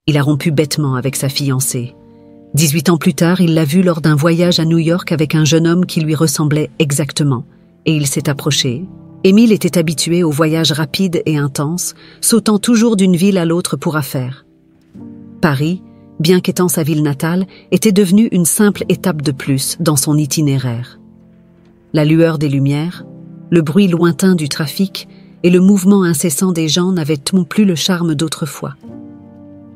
Il a rompu bêtement avec sa fiancée. 18 ans plus tard, il l'a vue lors d'un voyage à New York avec un jeune homme qui lui ressemblait exactement, et il s'est approché. Émile était habitué aux voyages rapides et intenses, sautant toujours d'une ville à l'autre pour affaires. Paris, bien qu'étant sa ville natale, était devenue une simple étape de plus dans son itinéraire. La lueur des lumières, le bruit lointain du trafic et le mouvement incessant des gens n'avaient plus le charme d'autrefois.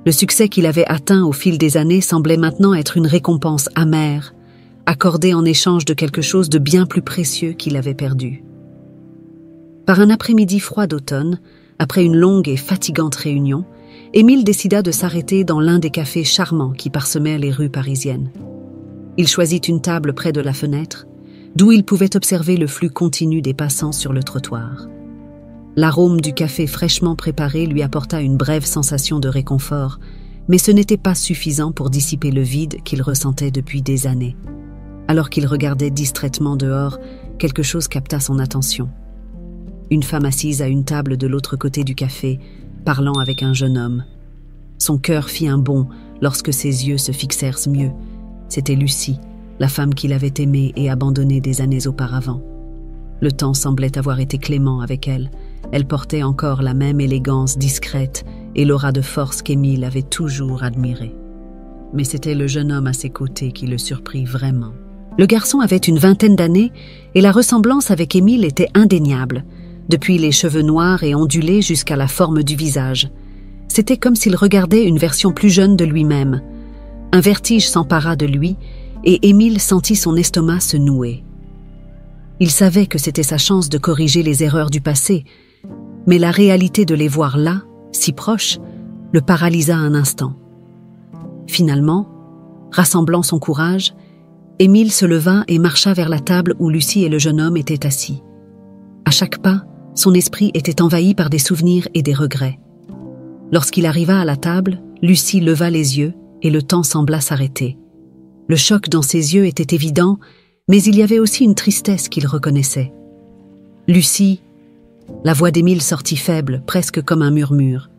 Le succès qu'il avait atteint au fil des années semblait maintenant être une récompense amère, accordée en échange de quelque chose de bien plus précieux qu'il avait perdu. Par un après-midi froid d'automne, après une longue et fatigante réunion, Émile décida de s'arrêter dans l'un des cafés charmants qui parsemaient les rues parisiennes. Il choisit une table près de la fenêtre, d'où il pouvait observer le flux continu des passants sur le trottoir. L'arôme du café fraîchement préparé lui apporta une brève sensation de réconfort, mais ce n'était pas suffisant pour dissiper le vide qu'il ressentait depuis des années. Alors qu'il regardait distraitement dehors, quelque chose capta son attention. Une femme assise à une table de l'autre côté du café, parlant avec un jeune homme. Son cœur fit un bond lorsque ses yeux se fixèrent mieux. C'était Lucie, la femme qu'il avait aimée et abandonnée des années auparavant. Le temps semblait avoir été clément avec elle. Elle portait encore la même élégance discrète et l'aura de force qu'Émile avait toujours admirée. Mais c'était le jeune homme à ses côtés qui le surprit vraiment. Le garçon avait une vingtaine d'années et la ressemblance avec Émile était indéniable, depuis les cheveux noirs et ondulés jusqu'à la forme du visage. C'était comme s'il regardait une version plus jeune de lui-même. Un vertige s'empara de lui et Émile sentit son estomac se nouer. Il savait que c'était sa chance de corriger les erreurs du passé, mais la réalité de les voir là, si proches, le paralysa un instant. Finalement, rassemblant son courage, Émile se leva et marcha vers la table où Lucie et le jeune homme étaient assis. À chaque pas, son esprit était envahi par des souvenirs et des regrets. Lorsqu'il arriva à la table, Lucie leva les yeux et le temps sembla s'arrêter. Le choc dans ses yeux était évident, mais il y avait aussi une tristesse qu'il reconnaissait. Lucie, la voix d'Émile sortit faible, presque comme un murmure.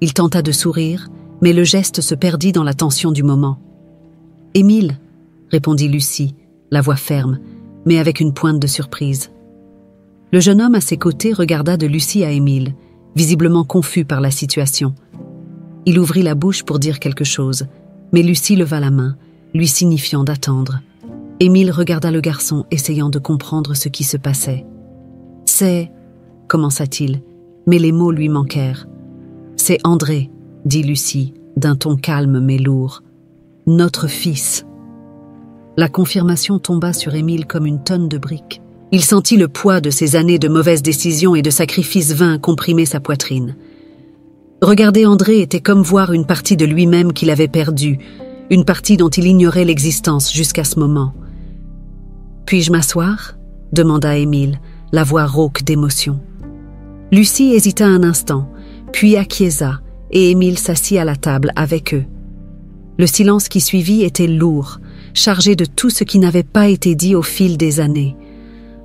Il tenta de sourire, mais le geste se perdit dans la tension du moment. « Émile » répondit Lucie, la voix ferme, mais avec une pointe de surprise. Le jeune homme à ses côtés regarda de Lucie à Émile, visiblement confus par la situation. Il ouvrit la bouche pour dire quelque chose, mais Lucie leva la main, lui signifiant d'attendre. Émile regarda le garçon, essayant de comprendre ce qui se passait. « C'est... » commença-t-il, mais les mots lui manquèrent. « C'est André, » dit Lucie, d'un ton calme mais lourd. « Notre fils. » La confirmation tomba sur Émile comme une tonne de briques. Il sentit le poids de ces années de mauvaises décisions et de sacrifices vains comprimer sa poitrine. Regarder André était comme voir une partie de lui-même qu'il avait perdue, une partie dont il ignorait l'existence jusqu'à ce moment. « Puis-je m'asseoir » demanda Émile, la voix rauque d'émotion. Lucie hésita un instant, puis acquiesça, et Émile s'assit à la table avec eux. Le silence qui suivit était lourd, chargé de tout ce qui n'avait pas été dit au fil des années.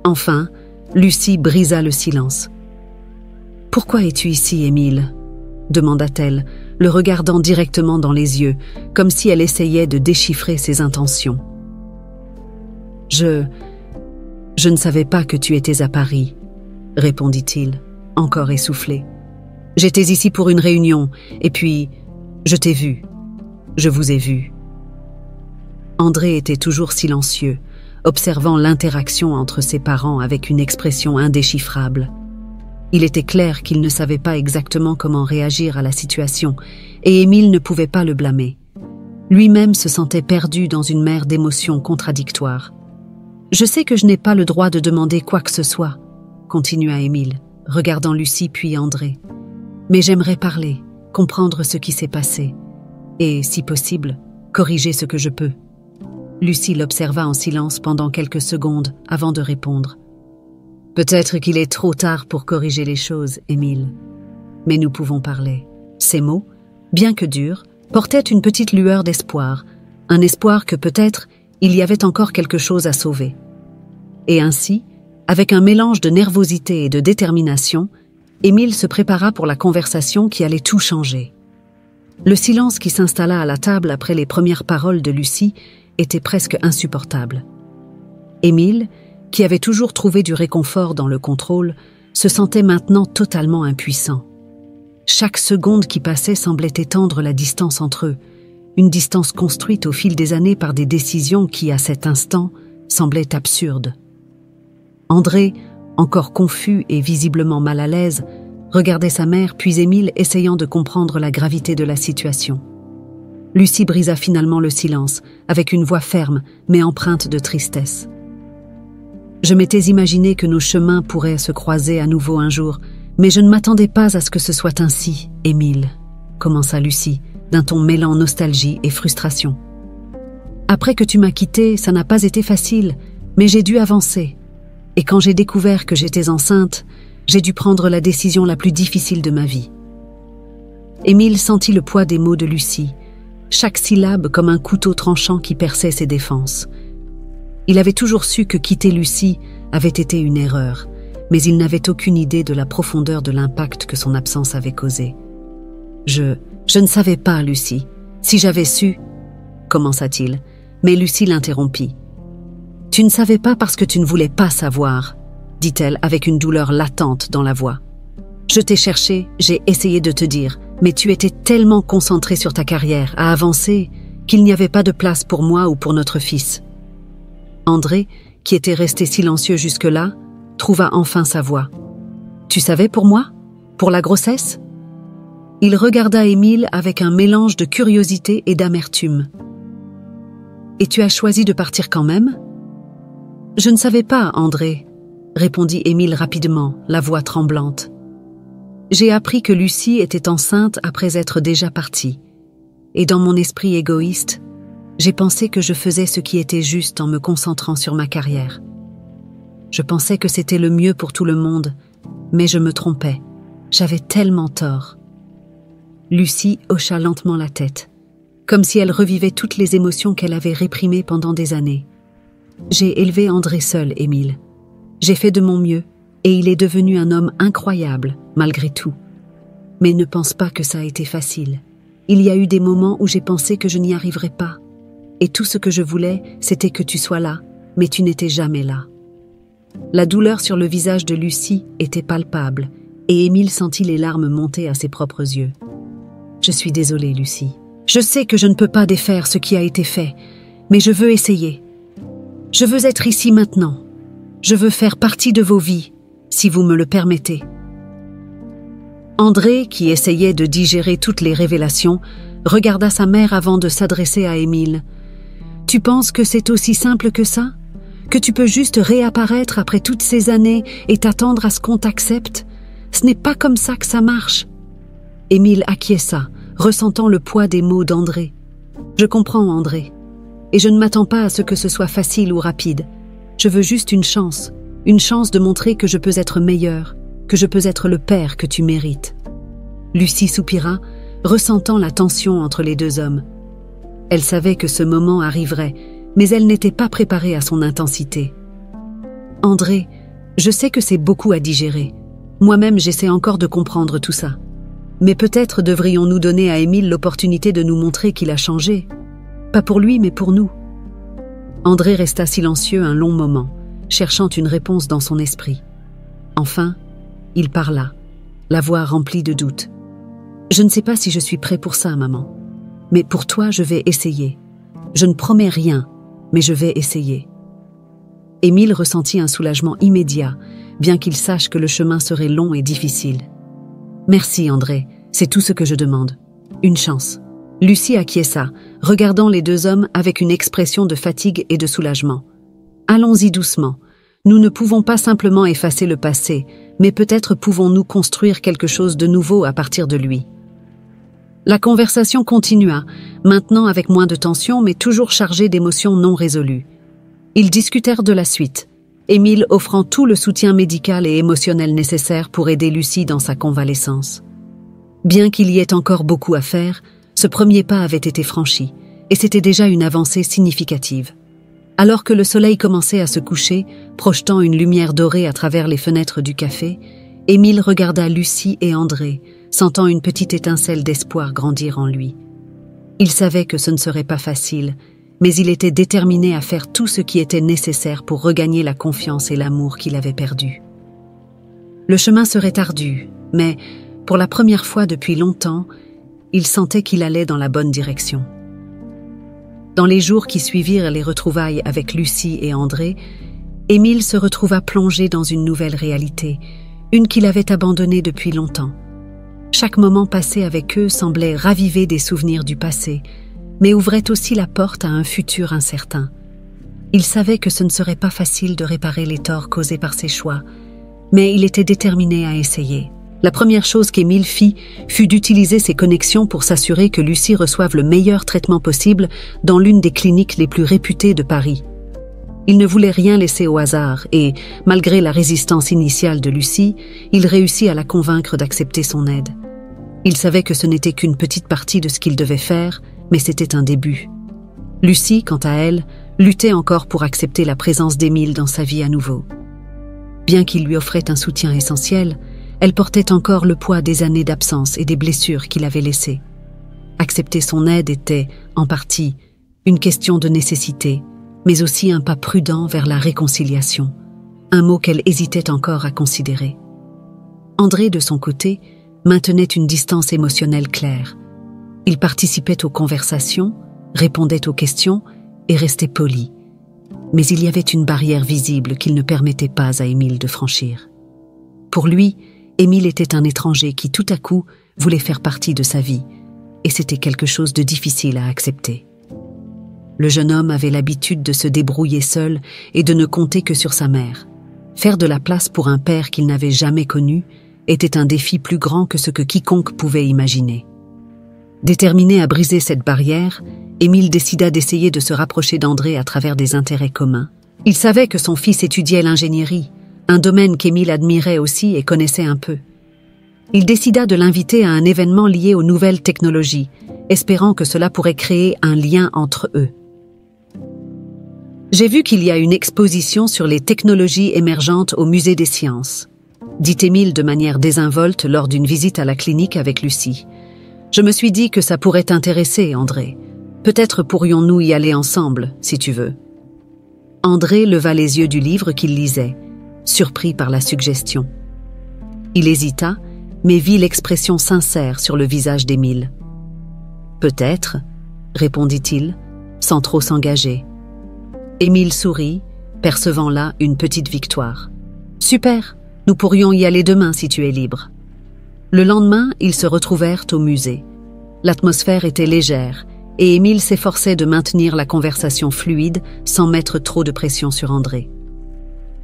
Enfin, Lucie brisa le silence. « Pourquoi es-tu ici, Émile » demanda-t-elle, le regardant directement dans les yeux, comme si elle essayait de déchiffrer ses intentions. « Je ne savais pas que tu étais à Paris, » répondit-il, encore essoufflé. « J'étais ici pour une réunion, et puis, je t'ai vu. Je vous ai vu. » André était toujours silencieux, observant l'interaction entre ses parents avec une expression indéchiffrable. Il était clair qu'il ne savait pas exactement comment réagir à la situation, et Émile ne pouvait pas le blâmer. Lui-même se sentait perdu dans une mer d'émotions contradictoires. « Je sais que je n'ai pas le droit de demander quoi que ce soit, » continua Émile, regardant Lucie puis André. « Mais j'aimerais parler, comprendre ce qui s'est passé, et, si possible, corriger ce que je peux. » Lucie l'observa en silence pendant quelques secondes avant de répondre. « Peut-être qu'il est trop tard pour corriger les choses, Émile. Mais nous pouvons parler. » Ces mots, bien que durs, portaient une petite lueur d'espoir, un espoir que peut-être il y avait encore quelque chose à sauver. Et ainsi, avec un mélange de nervosité et de détermination, Émile se prépara pour la conversation qui allait tout changer. Le silence qui s'installa à la table après les premières paroles de Lucie était presque insupportable. Émile, qui avait toujours trouvé du réconfort dans le contrôle, se sentait maintenant totalement impuissant. Chaque seconde qui passait semblait étendre la distance entre eux, une distance construite au fil des années par des décisions qui, à cet instant, semblaient absurdes. André, encore confus et visiblement mal à l'aise, regardait sa mère, puis Émile essayant de comprendre la gravité de la situation. Lucie brisa finalement le silence, avec une voix ferme, mais empreinte de tristesse. « Je m'étais imaginé que nos chemins pourraient se croiser à nouveau un jour, mais je ne m'attendais pas à ce que ce soit ainsi, Émile, » commença Lucie, d'un ton mêlant nostalgie et frustration. « Après que tu m'as quitté, ça n'a pas été facile, mais j'ai dû avancer. Et quand j'ai découvert que j'étais enceinte, j'ai dû prendre la décision la plus difficile de ma vie. » Émile sentit le poids des mots de Lucie, chaque syllabe comme un couteau tranchant qui perçait ses défenses. Il avait toujours su que quitter Lucie avait été une erreur, mais il n'avait aucune idée de la profondeur de l'impact que son absence avait causé. « Je ne savais pas, Lucie. Si j'avais su... » commença-t-il, mais Lucie l'interrompit. « Tu ne savais pas parce que tu ne voulais pas savoir, » dit-elle avec une douleur latente dans la voix. « Je t'ai cherché, j'ai essayé de te dire, mais tu étais tellement concentré sur ta carrière, à avancer, qu'il n'y avait pas de place pour moi ou pour notre fils. » André, qui était resté silencieux jusque-là, trouva enfin sa voix. « Tu savais pour moi? Pour la grossesse ?» Il regarda Émile avec un mélange de curiosité et d'amertume. « Et tu as choisi de partir quand même ?»« Je ne savais pas, André, » répondit Émile rapidement, la voix tremblante. « J'ai appris que Lucie était enceinte après être déjà partie. Et dans mon esprit égoïste, j'ai pensé que je faisais ce qui était juste en me concentrant sur ma carrière. Je pensais que c'était le mieux pour tout le monde, mais je me trompais. J'avais tellement tort. » Lucie hocha lentement la tête, comme si elle revivait toutes les émotions qu'elle avait réprimées pendant des années. « J'ai élevé André seul, Émile. J'ai fait de mon mieux, et il est devenu un homme incroyable, malgré tout. Mais ne pense pas que ça a été facile. Il y a eu des moments où j'ai pensé que je n'y arriverais pas. Et tout ce que je voulais, c'était que tu sois là, mais tu n'étais jamais là. » La douleur sur le visage de Lucie était palpable, et Émile sentit les larmes monter à ses propres yeux. « Je suis désolée, Lucie. Je sais que je ne peux pas défaire ce qui a été fait, mais je veux essayer. Je veux être ici maintenant. Je veux faire partie de vos vies, si vous me le permettez. » André, qui essayait de digérer toutes les révélations, regarda sa mère avant de s'adresser à Émile. « Tu penses que c'est aussi simple que ça? Que tu peux juste réapparaître après toutes ces années et t'attendre à ce qu'on t'accepte? Ce n'est pas comme ça que ça marche. » Émile acquiesça, ressentant le poids des mots d'André. « Je comprends, André. Et je ne m'attends pas à ce que ce soit facile ou rapide. Je veux juste une chance de montrer que je peux être meilleur, que je peux être le père que tu mérites. » Lucie soupira, ressentant la tension entre les deux hommes. Elle savait que ce moment arriverait, mais elle n'était pas préparée à son intensité. « André, je sais que c'est beaucoup à digérer. Moi-même, j'essaie encore de comprendre tout ça. Mais peut-être devrions-nous donner à Émile l'opportunité de nous montrer qu'il a changé. Pas pour lui, mais pour nous. » André resta silencieux un long moment, cherchant une réponse dans son esprit. Enfin, il parla, la voix remplie de doute. « Je ne sais pas si je suis prêt pour ça, maman. Mais pour toi, je vais essayer. Je ne promets rien, mais je vais essayer. » Émile ressentit un soulagement immédiat, bien qu'il sache que le chemin serait long et difficile. « Merci, André, c'est tout ce que je demande. Une chance. » Lucie acquiesça, regardant les deux hommes avec une expression de fatigue et de soulagement. « Allons-y doucement. Nous ne pouvons pas simplement effacer le passé, mais peut-être pouvons-nous construire quelque chose de nouveau à partir de lui. » La conversation continua, maintenant avec moins de tension, mais toujours chargée d'émotions non résolues. Ils discutèrent de la suite, Émile offrant tout le soutien médical et émotionnel nécessaire pour aider Lucie dans sa convalescence. Bien qu'il y ait encore beaucoup à faire, ce premier pas avait été franchi, et c'était déjà une avancée significative. Alors que le soleil commençait à se coucher, projetant une lumière dorée à travers les fenêtres du café, Émile regarda Lucie et André, sentant une petite étincelle d'espoir grandir en lui. Il savait que ce ne serait pas facile, mais il était déterminé à faire tout ce qui était nécessaire pour regagner la confiance et l'amour qu'il avait perdus. Le chemin serait ardu, mais, pour la première fois depuis longtemps, il sentait qu'il allait dans la bonne direction. Dans les jours qui suivirent les retrouvailles avec Lucie et André, Émile se retrouva plongé dans une nouvelle réalité, une qu'il avait abandonnée depuis longtemps. Chaque moment passé avec eux semblait raviver des souvenirs du passé, mais ouvrait aussi la porte à un futur incertain. Il savait que ce ne serait pas facile de réparer les torts causés par ses choix, mais il était déterminé à essayer. La première chose qu'Émile fit fut d'utiliser ses connexions pour s'assurer que Lucie reçoive le meilleur traitement possible dans l'une des cliniques les plus réputées de Paris. Il ne voulait rien laisser au hasard et, malgré la résistance initiale de Lucie, il réussit à la convaincre d'accepter son aide. Il savait que ce n'était qu'une petite partie de ce qu'il devait faire, mais c'était un début. Lucie, quant à elle, luttait encore pour accepter la présence d'Émile dans sa vie à nouveau. Bien qu'il lui offrait un soutien essentiel, elle portait encore le poids des années d'absence et des blessures qu'il avait laissées. Accepter son aide était, en partie, une question de nécessité, mais aussi un pas prudent vers la réconciliation, un mot qu'elle hésitait encore à considérer. André, de son côté, maintenait une distance émotionnelle claire. Il participait aux conversations, répondait aux questions et restait poli. Mais il y avait une barrière visible qu'il ne permettait pas à Émile de franchir. Pour lui, Émile était un étranger qui tout à coup voulait faire partie de sa vie, et c'était quelque chose de difficile à accepter. Le jeune homme avait l'habitude de se débrouiller seul et de ne compter que sur sa mère. Faire de la place pour un père qu'il n'avait jamais connu était un défi plus grand que ce que quiconque pouvait imaginer. Déterminé à briser cette barrière, Émile décida d'essayer de se rapprocher d'André à travers des intérêts communs. Il savait que son fils étudiait l'ingénierie, un domaine qu'Émile admirait aussi et connaissait un peu. Il décida de l'inviter à un événement lié aux nouvelles technologies, espérant que cela pourrait créer un lien entre eux. « J'ai vu qu'il y a une exposition sur les technologies émergentes au Musée des Sciences », dit Émile de manière désinvolte lors d'une visite à la clinique avec Lucie. « Je me suis dit que ça pourrait t'intéresser, André. Peut-être pourrions-nous y aller ensemble, si tu veux. » André leva les yeux du livre qu'il lisait, surpris par la suggestion. Il hésita, mais vit l'expression sincère sur le visage d'Émile. « Peut-être, » répondit-il, sans trop s'engager. Émile sourit, percevant là une petite victoire. « Super, nous pourrions y aller demain si tu es libre. » Le lendemain, ils se retrouvèrent au musée. L'atmosphère était légère, et Émile s'efforçait de maintenir la conversation fluide sans mettre trop de pression sur André.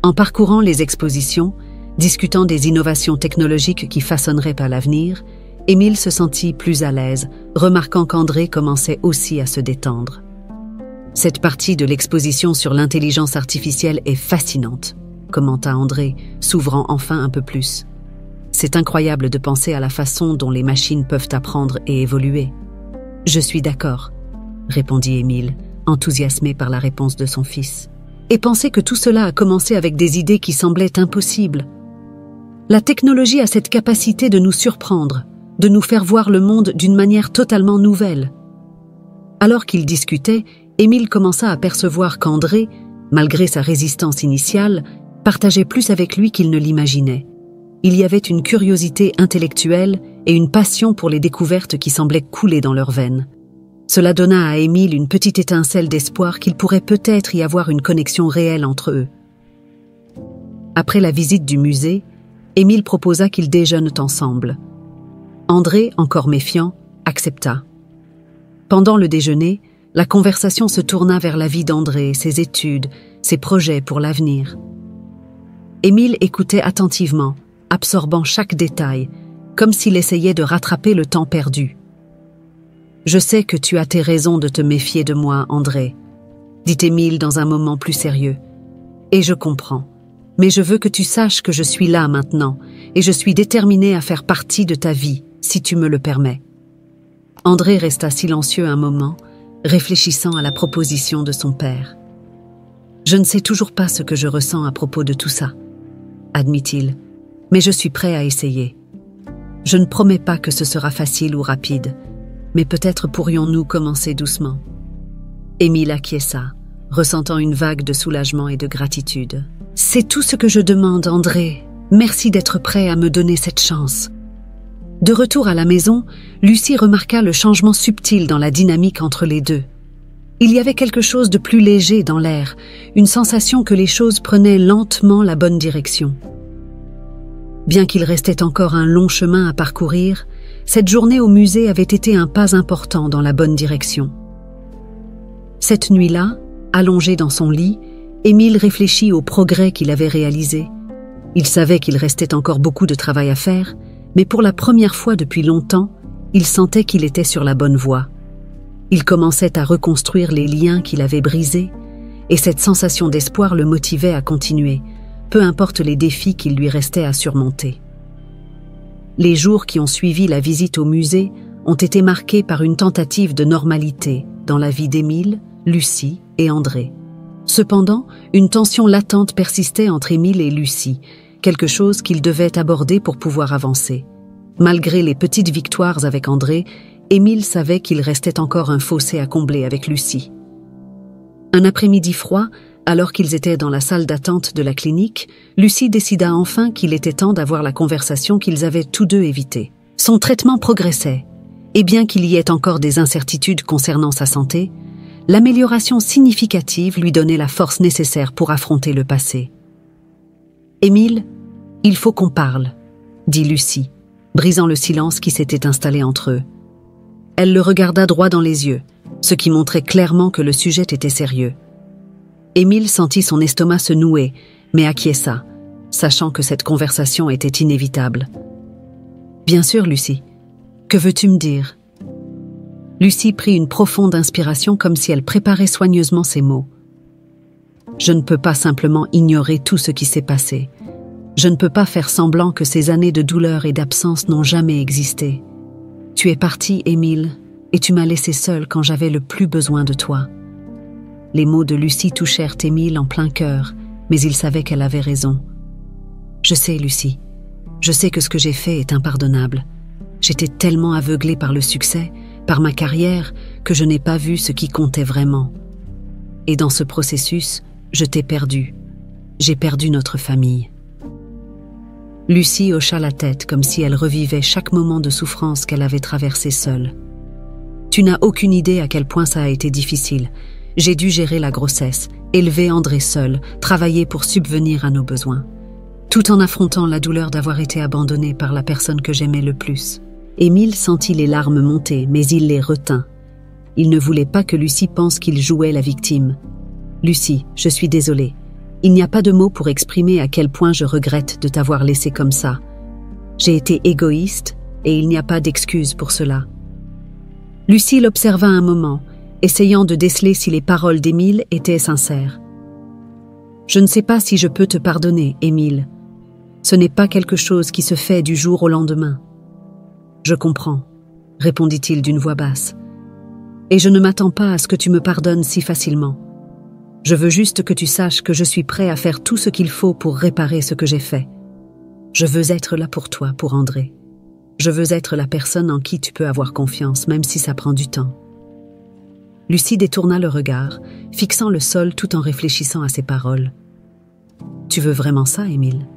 En parcourant les expositions, discutant des innovations technologiques qui façonneraient par l'avenir, Émile se sentit plus à l'aise, remarquant qu'André commençait aussi à se détendre. « Cette partie de l'exposition sur l'intelligence artificielle est fascinante », commenta André, s'ouvrant enfin un peu plus. « C'est incroyable de penser à la façon dont les machines peuvent apprendre et évoluer. »« Je suis d'accord », répondit Émile, enthousiasmé par la réponse de son fils. Et penser que tout cela a commencé avec des idées qui semblaient impossibles. La technologie a cette capacité de nous surprendre, de nous faire voir le monde d'une manière totalement nouvelle. Alors qu'ils discutaient, Émile commença à percevoir qu'André, malgré sa résistance initiale, partageait plus avec lui qu'il ne l'imaginait. Il y avait une curiosité intellectuelle et une passion pour les découvertes qui semblaient couler dans leurs veines. Cela donna à Émile une petite étincelle d'espoir qu'il pourrait peut-être y avoir une connexion réelle entre eux. Après la visite du musée, Émile proposa qu'ils déjeunent ensemble. André, encore méfiant, accepta. Pendant le déjeuner, la conversation se tourna vers la vie d'André, ses études, ses projets pour l'avenir. Émile écoutait attentivement, absorbant chaque détail, comme s'il essayait de rattraper le temps perdu. « Je sais que tu as tes raisons de te méfier de moi, André, » dit Émile dans un moment plus sérieux. « Et je comprends. Mais je veux que tu saches que je suis là maintenant, et je suis déterminé à faire partie de ta vie, si tu me le permets. » André resta silencieux un moment, réfléchissant à la proposition de son père. « Je ne sais toujours pas ce que je ressens à propos de tout ça, » admit-il, « mais je suis prêt à essayer. Je ne promets pas que ce sera facile ou rapide, mais peut-être pourrions-nous commencer doucement. » Émile acquiesça, ressentant une vague de soulagement et de gratitude. « C'est tout ce que je demande, André. Merci d'être prêt à me donner cette chance. » De retour à la maison, Lucie remarqua le changement subtil dans la dynamique entre les deux. Il y avait quelque chose de plus léger dans l'air, une sensation que les choses prenaient lentement la bonne direction. Bien qu'il restait encore un long chemin à parcourir, cette journée au musée avait été un pas important dans la bonne direction. Cette nuit-là, allongé dans son lit, Émile réfléchit aux progrès qu'il avait réalisés. Il savait qu'il restait encore beaucoup de travail à faire, mais pour la première fois depuis longtemps, il sentait qu'il était sur la bonne voie. Il commençait à reconstruire les liens qu'il avait brisés, et cette sensation d'espoir le motivait à continuer, peu importe les défis qu'il lui restait à surmonter. Les jours qui ont suivi la visite au musée ont été marqués par une tentative de normalité dans la vie d'Émile, Lucie et André. Cependant, une tension latente persistait entre Émile et Lucie, quelque chose qu'il devait aborder pour pouvoir avancer. Malgré les petites victoires avec André, Émile savait qu'il restait encore un fossé à combler avec Lucie. Un après-midi froid, alors qu'ils étaient dans la salle d'attente de la clinique, Lucie décida enfin qu'il était temps d'avoir la conversation qu'ils avaient tous deux évitée. Son traitement progressait, et bien qu'il y ait encore des incertitudes concernant sa santé, l'amélioration significative lui donnait la force nécessaire pour affronter le passé. « Émile, il faut qu'on parle », dit Lucie, brisant le silence qui s'était installé entre eux. Elle le regarda droit dans les yeux, ce qui montrait clairement que le sujet était sérieux. Émile sentit son estomac se nouer, mais acquiesça, sachant que cette conversation était inévitable. « Bien sûr, Lucie. Que veux-tu me dire ?» Lucie prit une profonde inspiration comme si elle préparait soigneusement ses mots. « Je ne peux pas simplement ignorer tout ce qui s'est passé. Je ne peux pas faire semblant que ces années de douleur et d'absence n'ont jamais existé. Tu es parti, Émile, et tu m'as laissé seul quand j'avais le plus besoin de toi. » Les mots de Lucie touchèrent Émile en plein cœur, mais il savait qu'elle avait raison. « Je sais, Lucie. Je sais que ce que j'ai fait est impardonnable. J'étais tellement aveuglée par le succès, par ma carrière, que je n'ai pas vu ce qui comptait vraiment. Et dans ce processus, je t'ai perdu. J'ai perdu notre famille. » Lucie hocha la tête comme si elle revivait chaque moment de souffrance qu'elle avait traversé seule. « Tu n'as aucune idée à quel point ça a été difficile. J'ai dû gérer la grossesse, élever André seul, travailler pour subvenir à nos besoins, tout en affrontant la douleur d'avoir été abandonné par la personne que j'aimais le plus. » Émile sentit les larmes monter, mais il les retint. Il ne voulait pas que Lucie pense qu'il jouait la victime. « Lucie, je suis désolée. Il n'y a pas de mots pour exprimer à quel point je regrette de t'avoir laissé comme ça. J'ai été égoïste et il n'y a pas d'excuse pour cela. » Lucie l'observa un moment, essayant de déceler si les paroles d'Émile étaient sincères. « Je ne sais pas si je peux te pardonner, Émile. Ce n'est pas quelque chose qui se fait du jour au lendemain. »« Je comprends, » répondit-il d'une voix basse. « Et je ne m'attends pas à ce que tu me pardonnes si facilement. Je veux juste que tu saches que je suis prêt à faire tout ce qu'il faut pour réparer ce que j'ai fait. Je veux être là pour toi, pour André. Je veux être la personne en qui tu peux avoir confiance, même si ça prend du temps. » Lucie détourna le regard, fixant le sol tout en réfléchissant à ses paroles. « Tu veux vraiment ça, Émile ?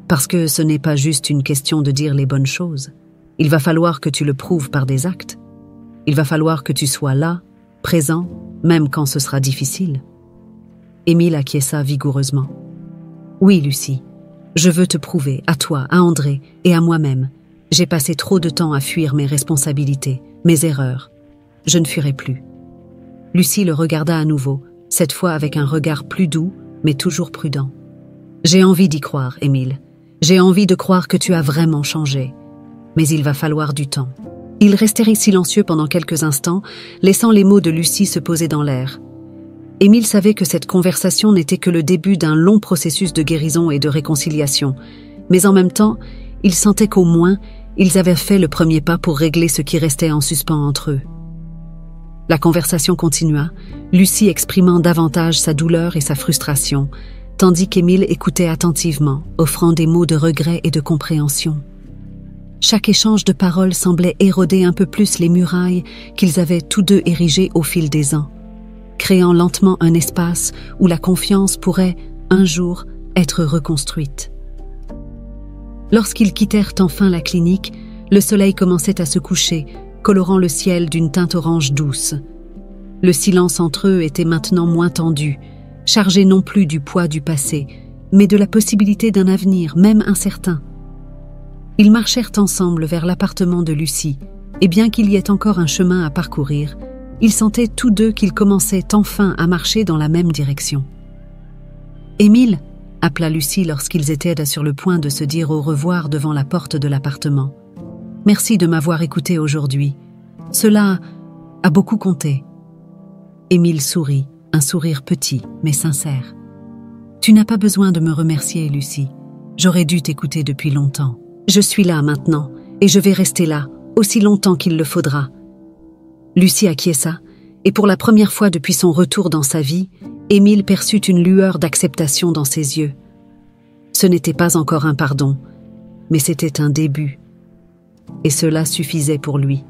Parce que ce n'est pas juste une question de dire les bonnes choses. Il va falloir que tu le prouves par des actes. Il va falloir que tu sois là, présent, même quand ce sera difficile. » Émile acquiesça vigoureusement. « Oui, Lucie, je veux te prouver, à toi, à André et à moi-même. J'ai passé trop de temps à fuir mes responsabilités, mes erreurs. Je ne fuirai plus. » Lucie le regarda à nouveau, cette fois avec un regard plus doux, mais toujours prudent. « J'ai envie d'y croire, Émile. J'ai envie de croire que tu as vraiment changé. Mais il va falloir du temps. » Ils restèrent silencieux pendant quelques instants, laissant les mots de Lucie se poser dans l'air. Émile savait que cette conversation n'était que le début d'un long processus de guérison et de réconciliation, mais en même temps, il sentait qu'au moins, ils avaient fait le premier pas pour régler ce qui restait en suspens entre eux. La conversation continua, Lucie exprimant davantage sa douleur et sa frustration, tandis qu'Émile écoutait attentivement, offrant des mots de regret et de compréhension. « Chaque échange de paroles semblait éroder un peu plus les murailles qu'ils avaient tous deux érigées au fil des ans, créant lentement un espace où la confiance pourrait, un jour, être reconstruite. Lorsqu'ils quittèrent enfin la clinique, le soleil commençait à se coucher, colorant le ciel d'une teinte orange douce. Le silence entre eux était maintenant moins tendu, chargé non plus du poids du passé, mais de la possibilité d'un avenir, même incertain. Ils marchèrent ensemble vers l'appartement de Lucie, et bien qu'il y ait encore un chemin à parcourir, ils sentaient tous deux qu'ils commençaient enfin à marcher dans la même direction. « Émile !» appela Lucie lorsqu'ils étaient sur le point de se dire au revoir devant la porte de l'appartement. « Merci de m'avoir écouté aujourd'hui. Cela a beaucoup compté. » Émile sourit, un sourire petit mais sincère. « Tu n'as pas besoin de me remercier, Lucie. J'aurais dû t'écouter depuis longtemps. Je suis là maintenant, et je vais rester là, aussi longtemps qu'il le faudra. » Lucie acquiesça, et pour la première fois depuis son retour dans sa vie, Émile perçut une lueur d'acceptation dans ses yeux. Ce n'était pas encore un pardon, mais c'était un début. Et cela suffisait pour lui.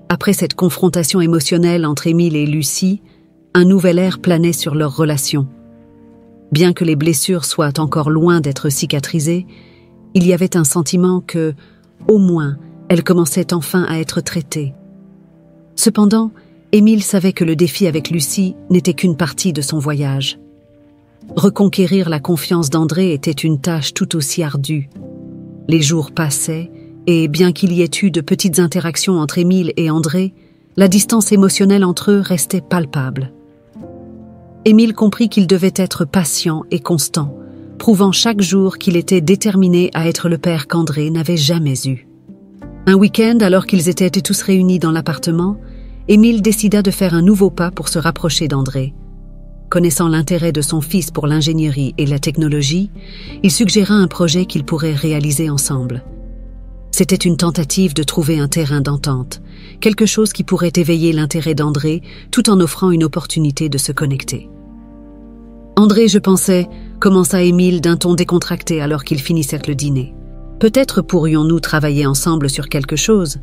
Après cette confrontation émotionnelle entre Émile et Lucie, un nouvel air planait sur leur relation. Bien que les blessures soient encore loin d'être cicatrisées, il y avait un sentiment que, au moins, elles commençaient enfin à être traitées. Cependant, Émile savait que le défi avec Lucie n'était qu'une partie de son voyage. Reconquérir la confiance d'André était une tâche tout aussi ardue. Les jours passaient, et bien qu'il y ait eu de petites interactions entre Émile et André, la distance émotionnelle entre eux restait palpable. Émile comprit qu'il devait être patient et constant, prouvant chaque jour qu'il était déterminé à être le père qu'André n'avait jamais eu. Un week-end, alors qu'ils étaient tous réunis dans l'appartement, Émile décida de faire un nouveau pas pour se rapprocher d'André. Connaissant l'intérêt de son fils pour l'ingénierie et la technologie, il suggéra un projet qu'ils pourraient réaliser ensemble. C'était une tentative de trouver un terrain d'entente, quelque chose qui pourrait éveiller l'intérêt d'André tout en offrant une opportunité de se connecter. « André, je pensais », commença Émile d'un ton décontracté alors qu'ils finissèrent le dîner. « Peut-être pourrions-nous travailler ensemble sur quelque chose.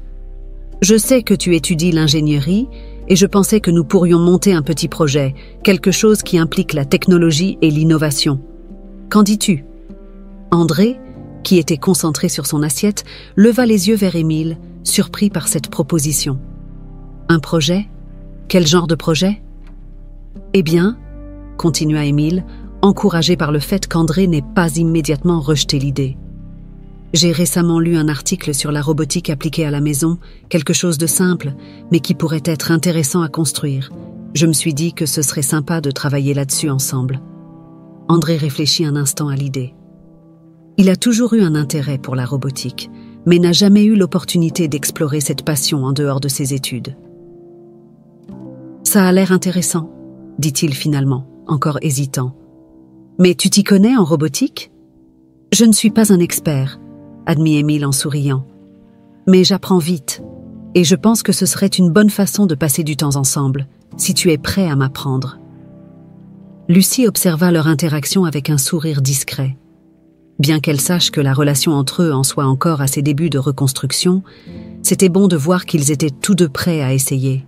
Je sais que tu étudies l'ingénierie et je pensais que nous pourrions monter un petit projet, quelque chose qui implique la technologie et l'innovation. Qu'en dis-tu » André, qui était concentré sur son assiette, leva les yeux vers Émile, surpris par cette proposition. « Un projet ? Quel genre de projet ?»« Eh bien, » continua Émile, encouragé par le fait qu'André n'ait pas immédiatement rejeté l'idée. « J'ai récemment lu un article sur la robotique appliquée à la maison, quelque chose de simple, mais qui pourrait être intéressant à construire. Je me suis dit que ce serait sympa de travailler là-dessus ensemble. » André réfléchit un instant à l'idée. Il a toujours eu un intérêt pour la robotique, mais n'a jamais eu l'opportunité d'explorer cette passion en dehors de ses études. « Ça a l'air intéressant, » dit-il finalement, encore hésitant. « Mais tu t'y connais en robotique ?»« Je ne suis pas un expert, » admit Émile en souriant. « Mais j'apprends vite, et je pense que ce serait une bonne façon de passer du temps ensemble, si tu es prêt à m'apprendre. » Lucie observa leur interaction avec un sourire discret. Bien qu'elle sache que la relation entre eux en soit encore à ses débuts de reconstruction, c'était bon de voir qu'ils étaient tous deux prêts à essayer.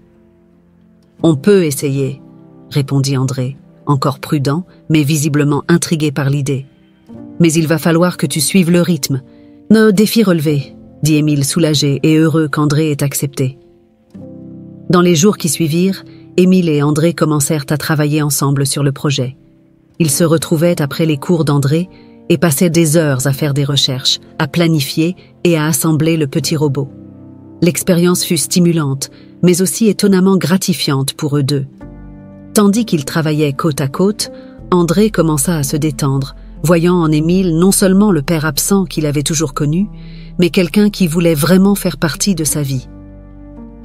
« On peut essayer, » répondit André, encore prudent, mais visiblement intrigué par l'idée. « Mais il va falloir que tu suives le rythme. Nos défis relevés, » dit Émile soulagé et heureux qu'André ait accepté. Dans les jours qui suivirent, Émile et André commencèrent à travailler ensemble sur le projet. Ils se retrouvaient après les cours d'André et passaient des heures à faire des recherches, à planifier et à assembler le petit robot. L'expérience fut stimulante, mais aussi étonnamment gratifiante pour eux deux. Tandis qu'ils travaillaient côte à côte, André commença à se détendre, voyant en Émile non seulement le père absent qu'il avait toujours connu, mais quelqu'un qui voulait vraiment faire partie de sa vie.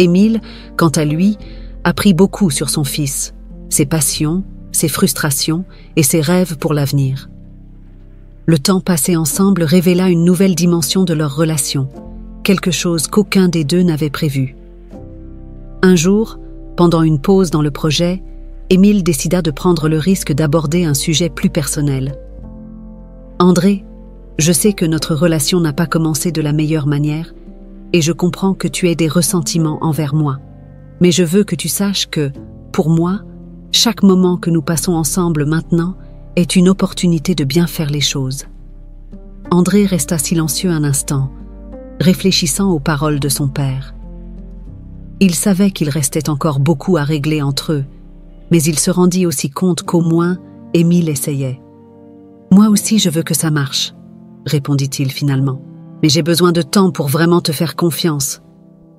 Émile, quant à lui, apprit beaucoup sur son fils, ses passions, ses frustrations et ses rêves pour l'avenir. Le temps passé ensemble révéla une nouvelle dimension de leur relation, quelque chose qu'aucun des deux n'avait prévu. Un jour, pendant une pause dans le projet, Émile décida de prendre le risque d'aborder un sujet plus personnel. « André, Je sais que notre relation n'a pas commencé de la meilleure manière et je comprends que tu aies des ressentiments envers moi. Mais je veux que tu saches que, pour moi, chaque moment que nous passons ensemble maintenant est une opportunité de bien faire les choses. » André resta silencieux un instant, réfléchissant aux paroles de son père. Il savait qu'il restait encore beaucoup à régler entre eux, mais il se rendit aussi compte qu'au moins, Émile essayait. « Moi aussi je veux que ça marche, » répondit-il finalement. « Mais j'ai besoin de temps pour vraiment te faire confiance. »«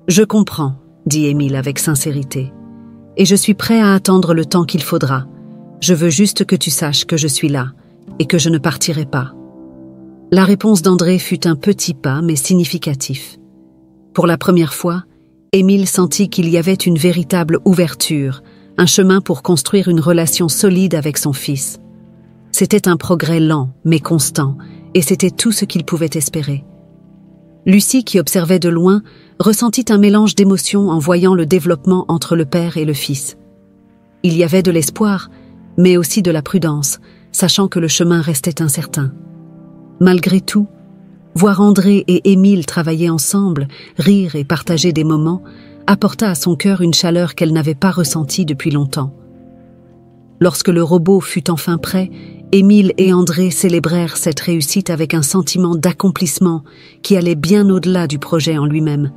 Je comprends, » dit Émile avec sincérité. « Et je suis prêt à attendre le temps qu'il faudra. Je veux juste que tu saches que je suis là et que je ne partirai pas. » La réponse d'André fut un petit pas, mais significatif. Pour la première fois, Émile sentit qu'il y avait une véritable ouverture, un chemin pour construire une relation solide avec son fils. C'était un progrès lent, mais constant, et c'était tout ce qu'il pouvait espérer. Lucie, qui observait de loin, ressentit un mélange d'émotions en voyant le développement entre le père et le fils. Il y avait de l'espoir, mais aussi de la prudence, sachant que le chemin restait incertain. Malgré tout, voir André et Émile travailler ensemble, rire et partager des moments, apporta à son cœur une chaleur qu'elle n'avait pas ressentie depuis longtemps. Lorsque le robot fut enfin prêt, Émile et André célébrèrent cette réussite avec un sentiment d'accomplissement qui allait bien au-delà du projet en lui-même.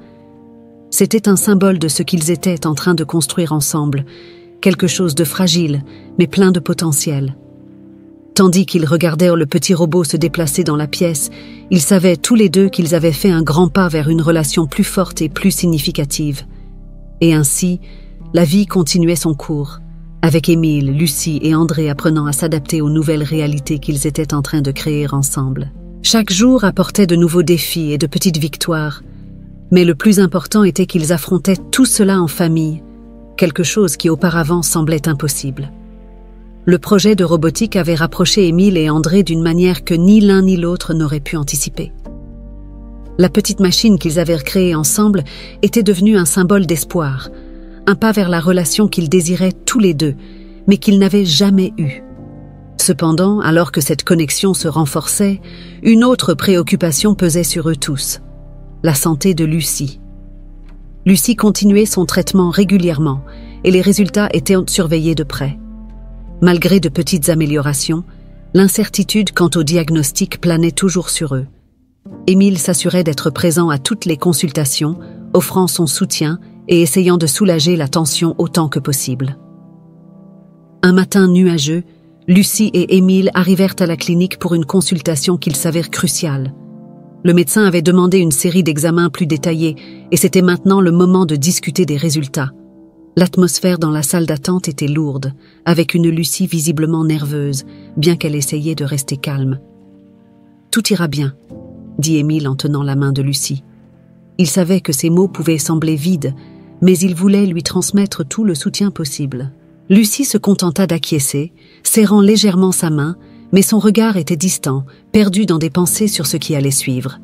C'était un symbole de ce qu'ils étaient en train de construire ensemble, quelque chose de fragile, mais plein de potentiel. Tandis qu'ils regardèrent le petit robot se déplacer dans la pièce, ils savaient tous les deux qu'ils avaient fait un grand pas vers une relation plus forte et plus significative. Et ainsi, la vie continuait son cours, avec Émile, Lucie et André apprenant à s'adapter aux nouvelles réalités qu'ils étaient en train de créer ensemble. Chaque jour apportait de nouveaux défis et de petites victoires, mais le plus important était qu'ils affrontaient tout cela en famille, quelque chose qui auparavant semblait impossible. Le projet de robotique avait rapproché Émile et André d'une manière que ni l'un ni l'autre n'aurait pu anticiper. La petite machine qu'ils avaient créée ensemble était devenue un symbole d'espoir, un pas vers la relation qu'ils désiraient tous les deux, mais qu'ils n'avaient jamais eue. Cependant, alors que cette connexion se renforçait, une autre préoccupation pesait sur eux tous, la santé de Lucie. Lucie continuait son traitement régulièrement et les résultats étaient surveillés de près. Malgré de petites améliorations, l'incertitude quant au diagnostic planait toujours sur eux. Émile s'assurait d'être présent à toutes les consultations, offrant son soutien et essayant de soulager la tension autant que possible. Un matin nuageux, Lucie et Émile arrivèrent à la clinique pour une consultation qu'il s'avère cruciale. Le médecin avait demandé une série d'examens plus détaillés et c'était maintenant le moment de discuter des résultats. L'atmosphère dans la salle d'attente était lourde, avec une Lucie visiblement nerveuse, bien qu'elle essayait de rester calme. « Tout ira bien », dit Émile en tenant la main de Lucie. Il savait que ces mots pouvaient sembler vides, mais il voulait lui transmettre tout le soutien possible. Lucie se contenta d'acquiescer, serrant légèrement sa main, mais son regard était distant, perdu dans des pensées sur ce qui allait suivre.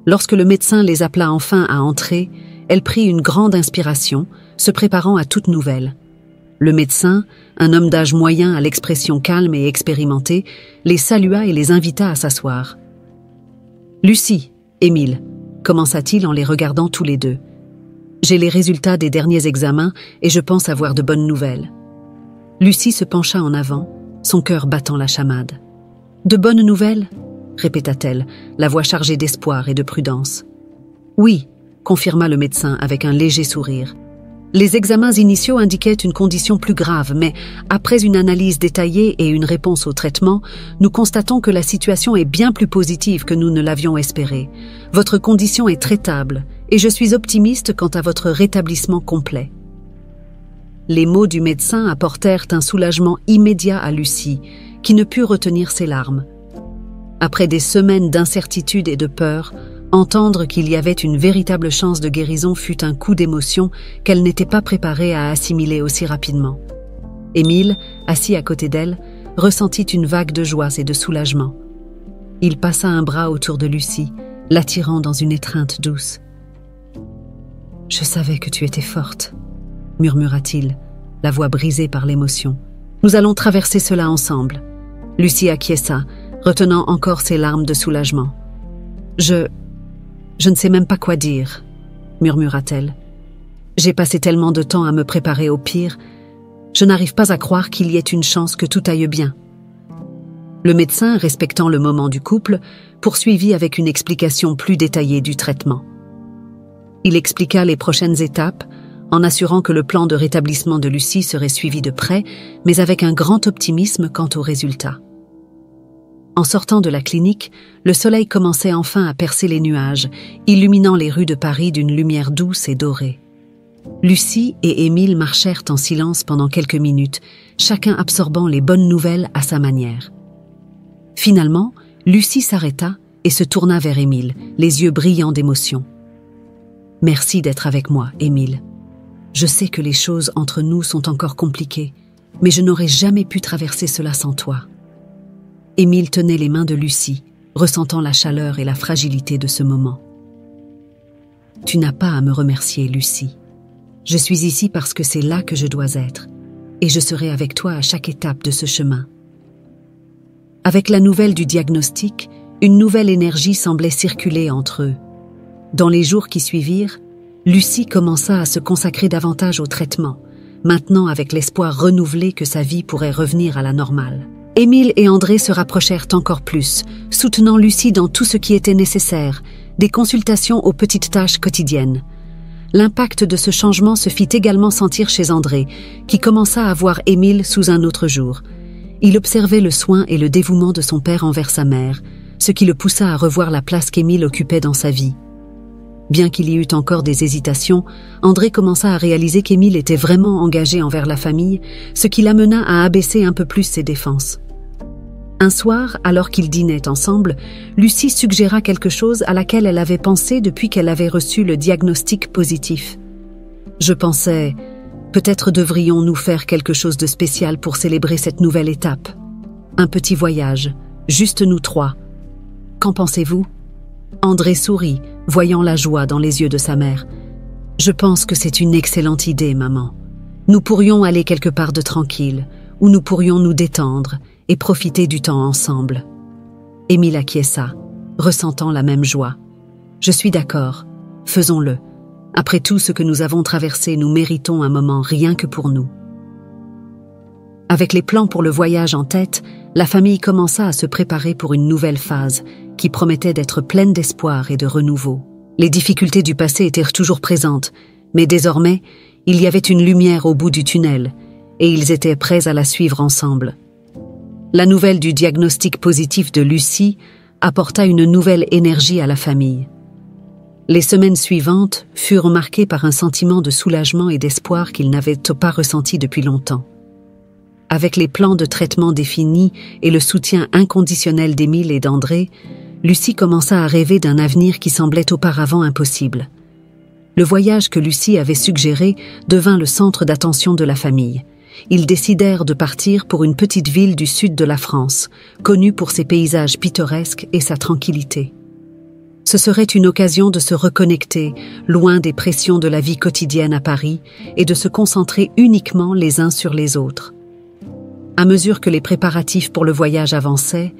Lorsque le médecin les appela enfin à entrer, elle prit une grande inspiration, se préparant à toute nouvelle. Le médecin, un homme d'âge moyen à l'expression calme et expérimentée, les salua et les invita à s'asseoir. « Lucie, Émile », commença-t-il en les regardant tous les deux. « J'ai les résultats des derniers examens et je pense avoir de bonnes nouvelles. » Lucie se pencha en avant, son cœur battant la chamade. « De bonnes nouvelles ?» répéta-t-elle, la voix chargée d'espoir et de prudence. « Oui », confirma le médecin avec un léger sourire. Les examens initiaux indiquaient une condition plus grave, mais après une analyse détaillée et une réponse au traitement, nous constatons que la situation est bien plus positive que nous ne l'avions espéré. Votre condition est traitable et je suis optimiste quant à votre rétablissement complet. Les mots du médecin apportèrent un soulagement immédiat à Lucie, qui ne put retenir ses larmes. Après des semaines d'incertitude et de peur, entendre qu'il y avait une véritable chance de guérison fut un coup d'émotion qu'elle n'était pas préparée à assimiler aussi rapidement. Émile, assis à côté d'elle, ressentit une vague de joie et de soulagement. Il passa un bras autour de Lucie, l'attirant dans une étreinte douce. « Je savais que tu étais forte », murmura-t-il, la voix brisée par l'émotion. « Nous allons traverser cela ensemble. » Lucie acquiesça, retenant encore ses larmes de soulagement. Je ne sais même pas quoi dire, murmura-t-elle. J'ai passé tellement de temps à me préparer au pire, je n'arrive pas à croire qu'il y ait une chance que tout aille bien. Le médecin, respectant le moment du couple, poursuivit avec une explication plus détaillée du traitement. Il expliqua les prochaines étapes, en assurant que le plan de rétablissement de Lucie serait suivi de près, mais avec un grand optimisme quant aux résultats. En sortant de la clinique, le soleil commençait enfin à percer les nuages, illuminant les rues de Paris d'une lumière douce et dorée. Lucie et Émile marchèrent en silence pendant quelques minutes, chacun absorbant les bonnes nouvelles à sa manière. Finalement, Lucie s'arrêta et se tourna vers Émile, les yeux brillants d'émotion. « Merci d'être avec moi, Émile. Je sais que les choses entre nous sont encore compliquées, mais je n'aurais jamais pu traverser cela sans toi. » Émile tenait les mains de Lucie, ressentant la chaleur et la fragilité de ce moment. « Tu n'as pas à me remercier, Lucie. Je suis ici parce que c'est là que je dois être, et je serai avec toi à chaque étape de ce chemin. » Avec la nouvelle du diagnostic, une nouvelle énergie semblait circuler entre eux. Dans les jours qui suivirent, Lucie commença à se consacrer davantage au traitement, maintenant avec l'espoir renouvelé que sa vie pourrait revenir à la normale. Émile et André se rapprochèrent encore plus, soutenant Lucie dans tout ce qui était nécessaire, des consultations aux petites tâches quotidiennes. L'impact de ce changement se fit également sentir chez André, qui commença à voir Émile sous un autre jour. Il observait le soin et le dévouement de son père envers sa mère, ce qui le poussa à revoir la place qu'Émile occupait dans sa vie. Bien qu'il y eût encore des hésitations, André commença à réaliser qu'Émile était vraiment engagé envers la famille, ce qui l'amena à abaisser un peu plus ses défenses. Un soir, alors qu'ils dînaient ensemble, Lucie suggéra quelque chose à laquelle elle avait pensé depuis qu'elle avait reçu le diagnostic positif. « Je pensais, peut-être devrions-nous faire quelque chose de spécial pour célébrer cette nouvelle étape. Un petit voyage, juste nous trois. Qu'en pensez-vous » André sourit, voyant la joie dans les yeux de sa mère. « Je pense que c'est une excellente idée, maman. Nous pourrions aller quelque part de tranquille, où nous pourrions nous détendre et profiter du temps ensemble. » Émile acquiesça, ressentant la même joie. « Je suis d'accord, faisons-le. Après tout ce que nous avons traversé, nous méritons un moment rien que pour nous. » Avec les plans pour le voyage en tête, la famille commença à se préparer pour une nouvelle phase, qui promettait d'être pleine d'espoir et de renouveau. Les difficultés du passé étaient toujours présentes, mais désormais, il y avait une lumière au bout du tunnel, et ils étaient prêts à la suivre ensemble. La nouvelle du diagnostic positif de Lucie apporta une nouvelle énergie à la famille. Les semaines suivantes furent marquées par un sentiment de soulagement et d'espoir qu'ils n'avaient pas ressenti depuis longtemps. Avec les plans de traitement définis et le soutien inconditionnel d'Émile et d'André, Lucie commença à rêver d'un avenir qui semblait auparavant impossible. Le voyage que Lucie avait suggéré devint le centre d'attention de la famille. Ils décidèrent de partir pour une petite ville du sud de la France, connue pour ses paysages pittoresques et sa tranquillité. Ce serait une occasion de se reconnecter, loin des pressions de la vie quotidienne à Paris, et de se concentrer uniquement les uns sur les autres. À mesure que les préparatifs pour le voyage avançaient,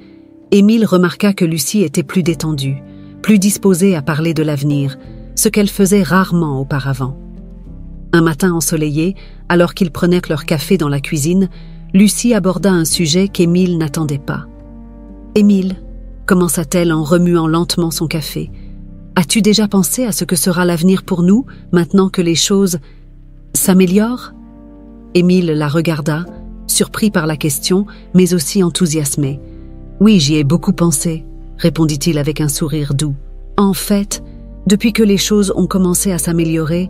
Émile remarqua que Lucie était plus détendue, plus disposée à parler de l'avenir, ce qu'elle faisait rarement auparavant. Un matin ensoleillé, alors qu'ils prenaient leur café dans la cuisine, Lucie aborda un sujet qu'Émile n'attendait pas. « Émile, » commença-t-elle en remuant lentement son café, « as-tu déjà pensé à ce que sera l'avenir pour nous, maintenant que les choses s'améliorent ?» Émile la regarda, surpris par la question, mais aussi enthousiasmé. « Oui, j'y ai beaucoup pensé, » répondit-il avec un sourire doux. « En fait, depuis que les choses ont commencé à s'améliorer,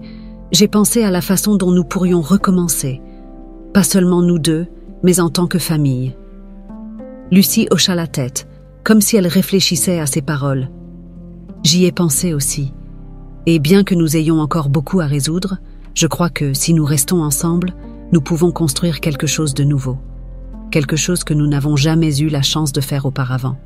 j'ai pensé à la façon dont nous pourrions recommencer. Pas seulement nous deux, mais en tant que famille. » Lucie hocha la tête, comme si elle réfléchissait à ses paroles. « J'y ai pensé aussi. Et bien que nous ayons encore beaucoup à résoudre, je crois que si nous restons ensemble, nous pouvons construire quelque chose de nouveau. Quelque chose que nous n'avons jamais eu la chance de faire auparavant. »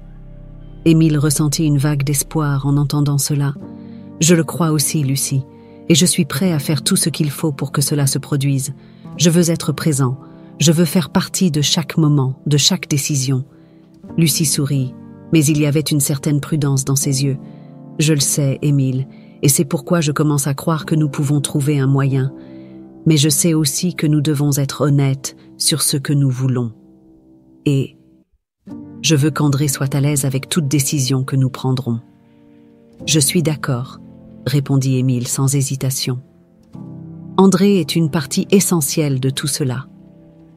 Émile ressentit une vague d'espoir en entendant cela. « Je le crois aussi, Lucie, et je suis prêt à faire tout ce qu'il faut pour que cela se produise. Je veux être présent, je veux faire partie de chaque moment, de chaque décision. » Lucie sourit. mais il y avait une certaine prudence dans ses yeux. « Je le sais, Émile, et c'est pourquoi je commence à croire que nous pouvons trouver un moyen. Mais je sais aussi que nous devons être honnêtes sur ce que nous voulons. Et je veux qu'André soit à l'aise avec toute décision que nous prendrons. » « Je suis d'accord, » répondit Émile sans hésitation. « André est une partie essentielle de tout cela.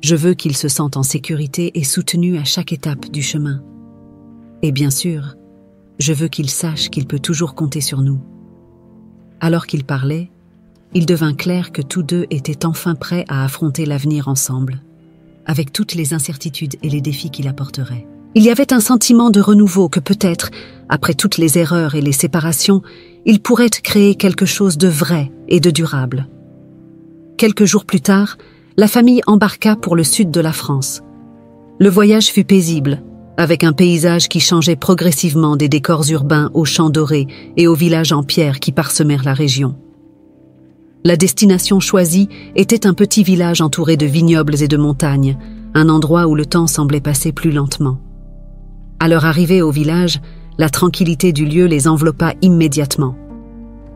Je veux qu'il se sente en sécurité et soutenu à chaque étape du chemin. Et bien sûr, je veux qu'il sache qu'il peut toujours compter sur nous. » Alors qu'ils parlaient, il devint clair que tous deux étaient enfin prêts à affronter l'avenir ensemble, avec toutes les incertitudes et les défis qu'il apporterait. Il y avait un sentiment de renouveau que peut-être, après toutes les erreurs et les séparations, il pourrait créer quelque chose de vrai et de durable. Quelques jours plus tard, la famille embarqua pour le sud de la France. Le voyage fut paisible, avec un paysage qui changeait progressivement des décors urbains aux champs dorés et aux villages en pierre qui parsemèrent la région. La destination choisie était un petit village entouré de vignobles et de montagnes, un endroit où le temps semblait passer plus lentement. À leur arrivée au village, la tranquillité du lieu les enveloppa immédiatement.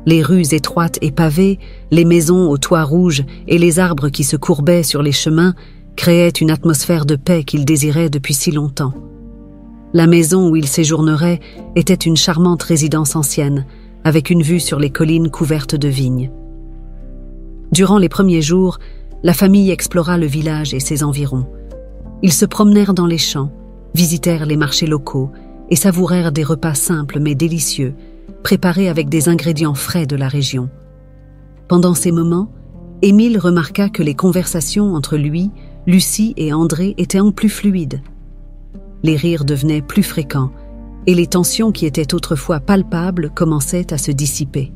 Les rues étroites et pavées, les maisons aux toits rouges et les arbres qui se courbaient sur les chemins créaient une atmosphère de paix qu'ils désiraient depuis si longtemps. La maison où ils séjourneraient était une charmante résidence ancienne, avec une vue sur les collines couvertes de vignes. Durant les premiers jours, la famille explora le village et ses environs. Ils se promenèrent dans les champs, visitèrent les marchés locaux et savourèrent des repas simples mais délicieux, préparés avec des ingrédients frais de la région. Pendant ces moments, Émile remarqua que les conversations entre lui, Lucie et André étaient plus fluides. Les rires devenaient plus fréquents et les tensions qui étaient autrefois palpables commençaient à se dissiper.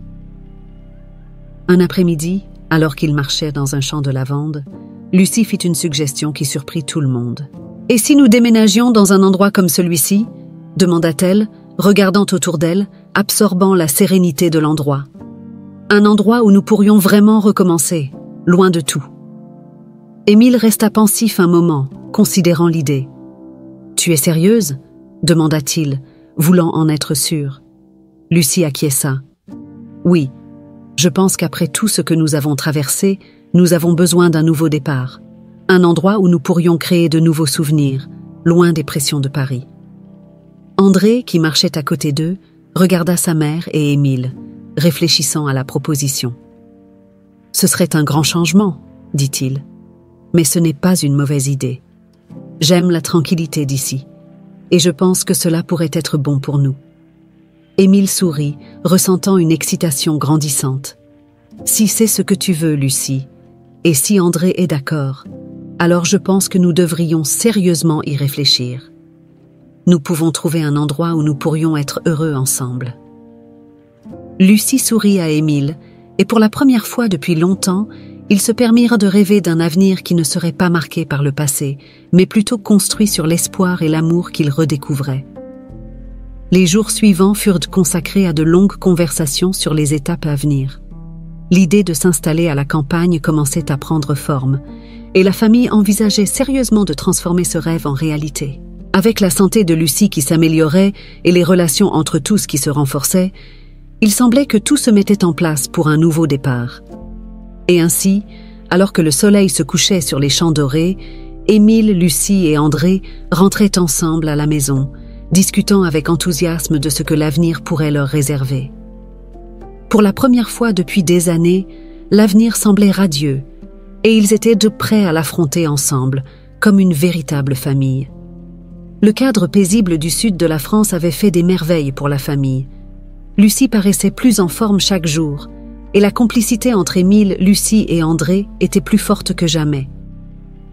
Un après-midi, alors qu'ils marchaient dans un champ de lavande, Lucie fit une suggestion qui surprit tout le monde. « Et si nous déménagions dans un endroit comme celui-ci » demanda-t-elle, regardant autour d'elle, absorbant la sérénité de l'endroit. « Un endroit où nous pourrions vraiment recommencer, loin de tout. » Émile resta pensif un moment, considérant l'idée. « Tu es sérieuse » demanda-t-il, voulant en être sûr. Lucie acquiesça. « Oui, je pense qu'après tout ce que nous avons traversé, nous avons besoin d'un nouveau départ. Un endroit où nous pourrions créer de nouveaux souvenirs, loin des pressions de Paris. » André, qui marchait à côté d'eux, regarda sa mère et Émile, réfléchissant à la proposition. « Ce serait un grand changement, » dit-il, « mais ce n'est pas une mauvaise idée. J'aime la tranquillité d'ici, et je pense que cela pourrait être bon pour nous. » Émile sourit, ressentant une excitation grandissante. « Si c'est ce que tu veux, Lucie, et si André est d'accord, alors je pense que nous devrions sérieusement y réfléchir. Nous pouvons trouver un endroit où nous pourrions être heureux ensemble. » Lucie sourit à Émile, et pour la première fois depuis longtemps, ils se permirent de rêver d'un avenir qui ne serait pas marqué par le passé, mais plutôt construit sur l'espoir et l'amour qu'ils redécouvraient. Les jours suivants furent consacrés à de longues conversations sur les étapes à venir. L'idée de s'installer à la campagne commençait à prendre forme, et la famille envisageait sérieusement de transformer ce rêve en réalité. Avec la santé de Lucie qui s'améliorait et les relations entre tous qui se renforçaient, il semblait que tout se mettait en place pour un nouveau départ. Et ainsi, alors que le soleil se couchait sur les champs dorés, Émile, Lucie et André rentraient ensemble à la maison, discutant avec enthousiasme de ce que l'avenir pourrait leur réserver. Pour la première fois depuis des années, l'avenir semblait radieux, et ils étaient de près à l'affronter ensemble, comme une véritable famille. Le cadre paisible du sud de la France avait fait des merveilles pour la famille. Lucie paraissait plus en forme chaque jour, et la complicité entre Émile, Lucie et André était plus forte que jamais.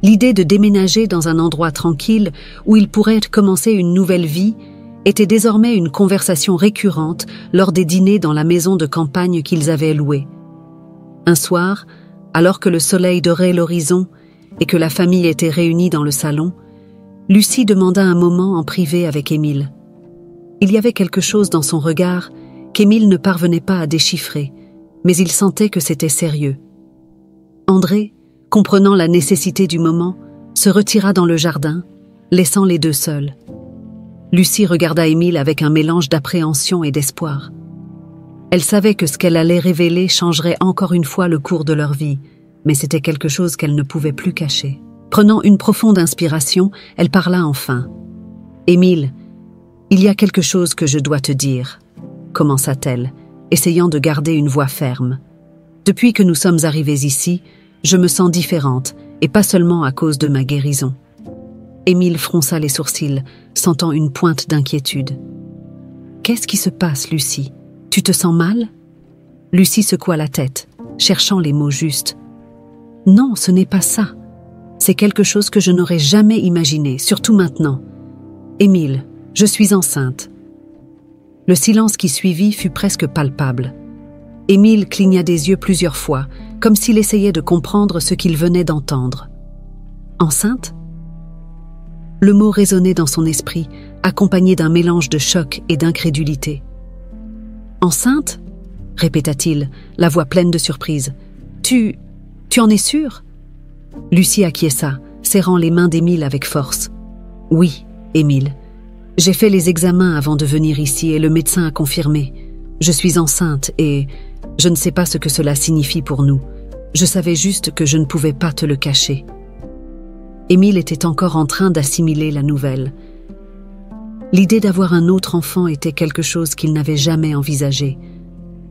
L'idée de déménager dans un endroit tranquille où ils pourraient commencer une nouvelle vie était désormais une conversation récurrente lors des dîners dans la maison de campagne qu'ils avaient louée. Un soir, alors que le soleil dorait l'horizon et que la famille était réunie dans le salon, Lucie demanda un moment en privé avec Émile. Il y avait quelque chose dans son regard qu'Émile ne parvenait pas à déchiffrer, mais il sentait que c'était sérieux. André, comprenant la nécessité du moment, se retira dans le jardin, laissant les deux seuls. Lucie regarda Émile avec un mélange d'appréhension et d'espoir. Elle savait que ce qu'elle allait révéler changerait encore une fois le cours de leur vie, mais c'était quelque chose qu'elle ne pouvait plus cacher. Prenant une profonde inspiration, elle parla enfin. « Émile, il y a quelque chose que je dois te dire, » commença-t-elle, essayant de garder une voix ferme. « Depuis que nous sommes arrivés ici, je me sens différente, et pas seulement à cause de ma guérison. » Émile fronça les sourcils, sentant une pointe d'inquiétude. « Qu'est-ce qui se passe, Lucie? Tu te sens mal ?» Lucie secoua la tête, cherchant les mots justes. « Non, ce n'est pas ça. C'est quelque chose que je n'aurais jamais imaginé, surtout maintenant. Émile, je suis enceinte. » Le silence qui suivit fut presque palpable. Émile cligna des yeux plusieurs fois, comme s'il essayait de comprendre ce qu'il venait d'entendre. « Enceinte ?» Le mot résonnait dans son esprit, accompagné d'un mélange de choc et d'incrédulité. « Enceinte ?» répéta-t-il, la voix pleine de surprise. « Tu en es sûre ?» Lucie acquiesça, serrant les mains d'Émile avec force. « Oui, Émile. J'ai fait les examens avant de venir ici et le médecin a confirmé. Je suis enceinte et je ne sais pas ce que cela signifie pour nous. Je savais juste que je ne pouvais pas te le cacher. » Émile était encore en train d'assimiler la nouvelle. L'idée d'avoir un autre enfant était quelque chose qu'il n'avait jamais envisagé,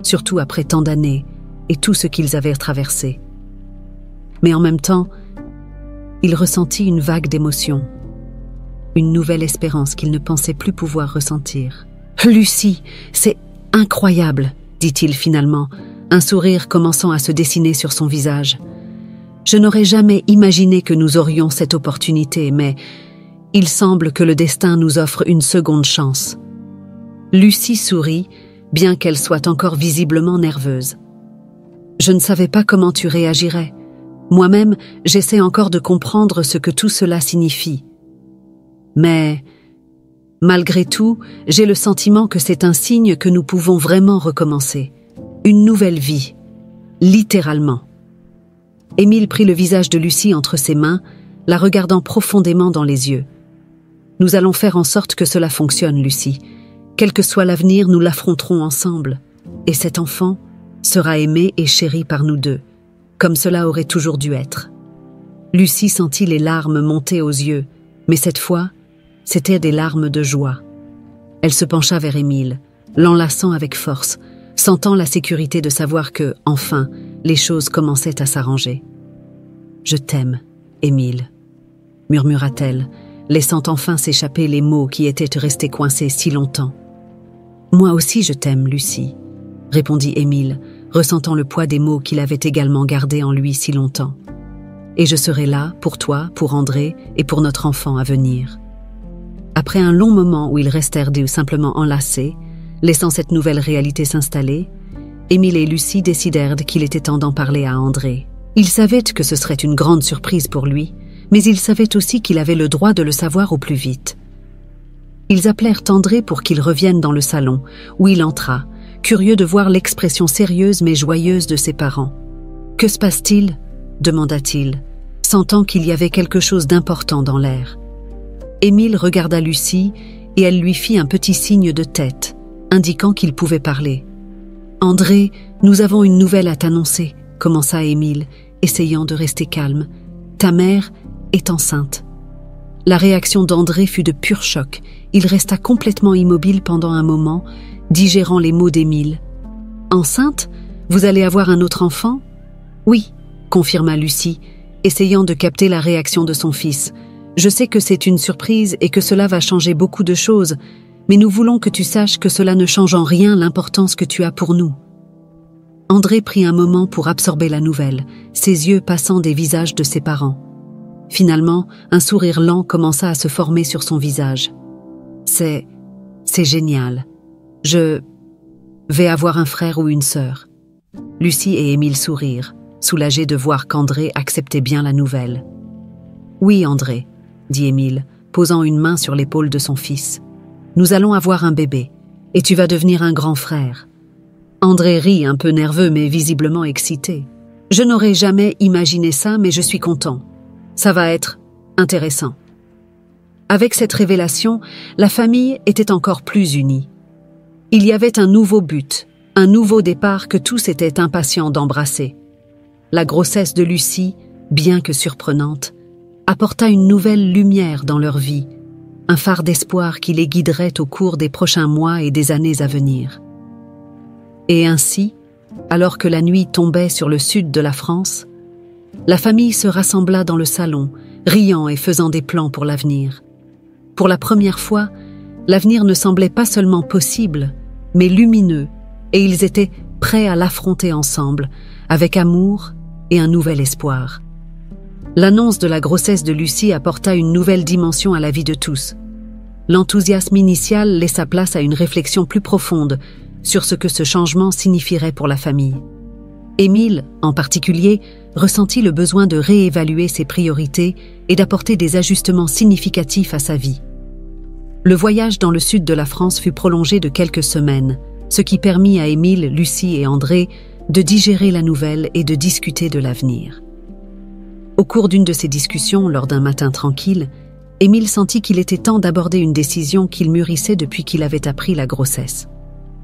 surtout après tant d'années et tout ce qu'ils avaient traversé. Mais en même temps, il ressentit une vague d'émotion, une nouvelle espérance qu'il ne pensait plus pouvoir ressentir. « Lucie, c'est incroyable !» dit-il finalement, un sourire commençant à se dessiner sur son visage. « Je n'aurais jamais imaginé que nous aurions cette opportunité, mais il semble que le destin nous offre une seconde chance. » Lucie sourit, bien qu'elle soit encore visiblement nerveuse. « Je ne savais pas comment tu réagirais. Moi-même, j'essaie encore de comprendre ce que tout cela signifie. Mais, malgré tout, j'ai le sentiment que c'est un signe que nous pouvons vraiment recommencer. Une nouvelle vie. Littéralement. » Émile prit le visage de Lucie entre ses mains, la regardant profondément dans les yeux. « Nous allons faire en sorte que cela fonctionne, Lucie. Quel que soit l'avenir, nous l'affronterons ensemble. Et cet enfant sera aimé et chéri par nous deux, comme cela aurait toujours dû être. » Lucie sentit les larmes monter aux yeux, mais cette fois, c'étaient des larmes de joie. Elle se pencha vers Émile, l'enlaçant avec force, sentant la sécurité de savoir que, enfin, les choses commençaient à s'arranger. « Je t'aime, Émile, » murmura-t-elle, laissant enfin s'échapper les mots qui étaient restés coincés si longtemps. « Moi aussi je t'aime, Lucie, » répondit Émile, ressentant le poids des mots qu'il avait également gardés en lui si longtemps. « Et je serai là pour toi, pour André et pour notre enfant à venir. » Après un long moment où ils restèrent simplement enlacés, laissant cette nouvelle réalité s'installer, Émile et Lucie décidèrent qu'il était temps d'en parler à André. Ils savaient que ce serait une grande surprise pour lui, mais ils savaient aussi qu'il avait le droit de le savoir au plus vite. Ils appelèrent André pour qu'il revienne dans le salon, où il entra, curieux de voir l'expression sérieuse mais joyeuse de ses parents. « Que se passe-t-il » demanda-t-il, sentant qu'il y avait quelque chose d'important dans l'air. Émile regarda Lucie et elle lui fit un petit signe de tête, indiquant qu'il pouvait parler. « André, nous avons une nouvelle à t'annoncer » commença Émile, essayant de rester calme. « Ta mère est enceinte. » La réaction d'André fut de pur choc. Il resta complètement immobile pendant un moment, digérant les mots d'Émile. « Enceinte? Vous allez avoir un autre enfant? »« Oui, » confirma Lucie, essayant de capter la réaction de son fils. « Je sais que c'est une surprise et que cela va changer beaucoup de choses, mais nous voulons que tu saches que cela ne change en rien l'importance que tu as pour nous. » André prit un moment pour absorber la nouvelle, ses yeux passant des visages de ses parents. Finalement, un sourire lent commença à se former sur son visage. « C'est génial. Je vais avoir un frère ou une sœur. » Lucie et Émile sourirent, soulagés de voir qu'André acceptait bien la nouvelle. « Oui, André, » dit Émile, posant une main sur l'épaule de son fils. « Nous allons avoir un bébé, et tu vas devenir un grand frère. » André rit, un peu nerveux mais visiblement excité. « Je n'aurais jamais imaginé ça, mais je suis content. Ça va être intéressant. » Avec cette révélation, la famille était encore plus unie. Il y avait un nouveau but, un nouveau départ que tous étaient impatients d'embrasser. La grossesse de Lucie, bien que surprenante, apporta une nouvelle lumière dans leur vie, un phare d'espoir qui les guiderait au cours des prochains mois et des années à venir. Et ainsi, alors que la nuit tombait sur le sud de la France, la famille se rassembla dans le salon, riant et faisant des plans pour l'avenir. Pour la première fois, l'avenir ne semblait pas seulement possible, mais lumineux, et ils étaient prêts à l'affronter ensemble, avec amour et un nouvel espoir. L'annonce de la grossesse de Lucie apporta une nouvelle dimension à la vie de tous. L'enthousiasme initial laissa place à une réflexion plus profonde sur ce que ce changement signifierait pour la famille. Émile, en particulier, ressentit le besoin de réévaluer ses priorités et d'apporter des ajustements significatifs à sa vie. Le voyage dans le sud de la France fut prolongé de quelques semaines, ce qui permit à Émile, Lucie et André de digérer la nouvelle et de discuter de l'avenir. Au cours d'une de ces discussions, lors d'un matin tranquille, Émile sentit qu'il était temps d'aborder une décision qu'il mûrissait depuis qu'il avait appris la grossesse.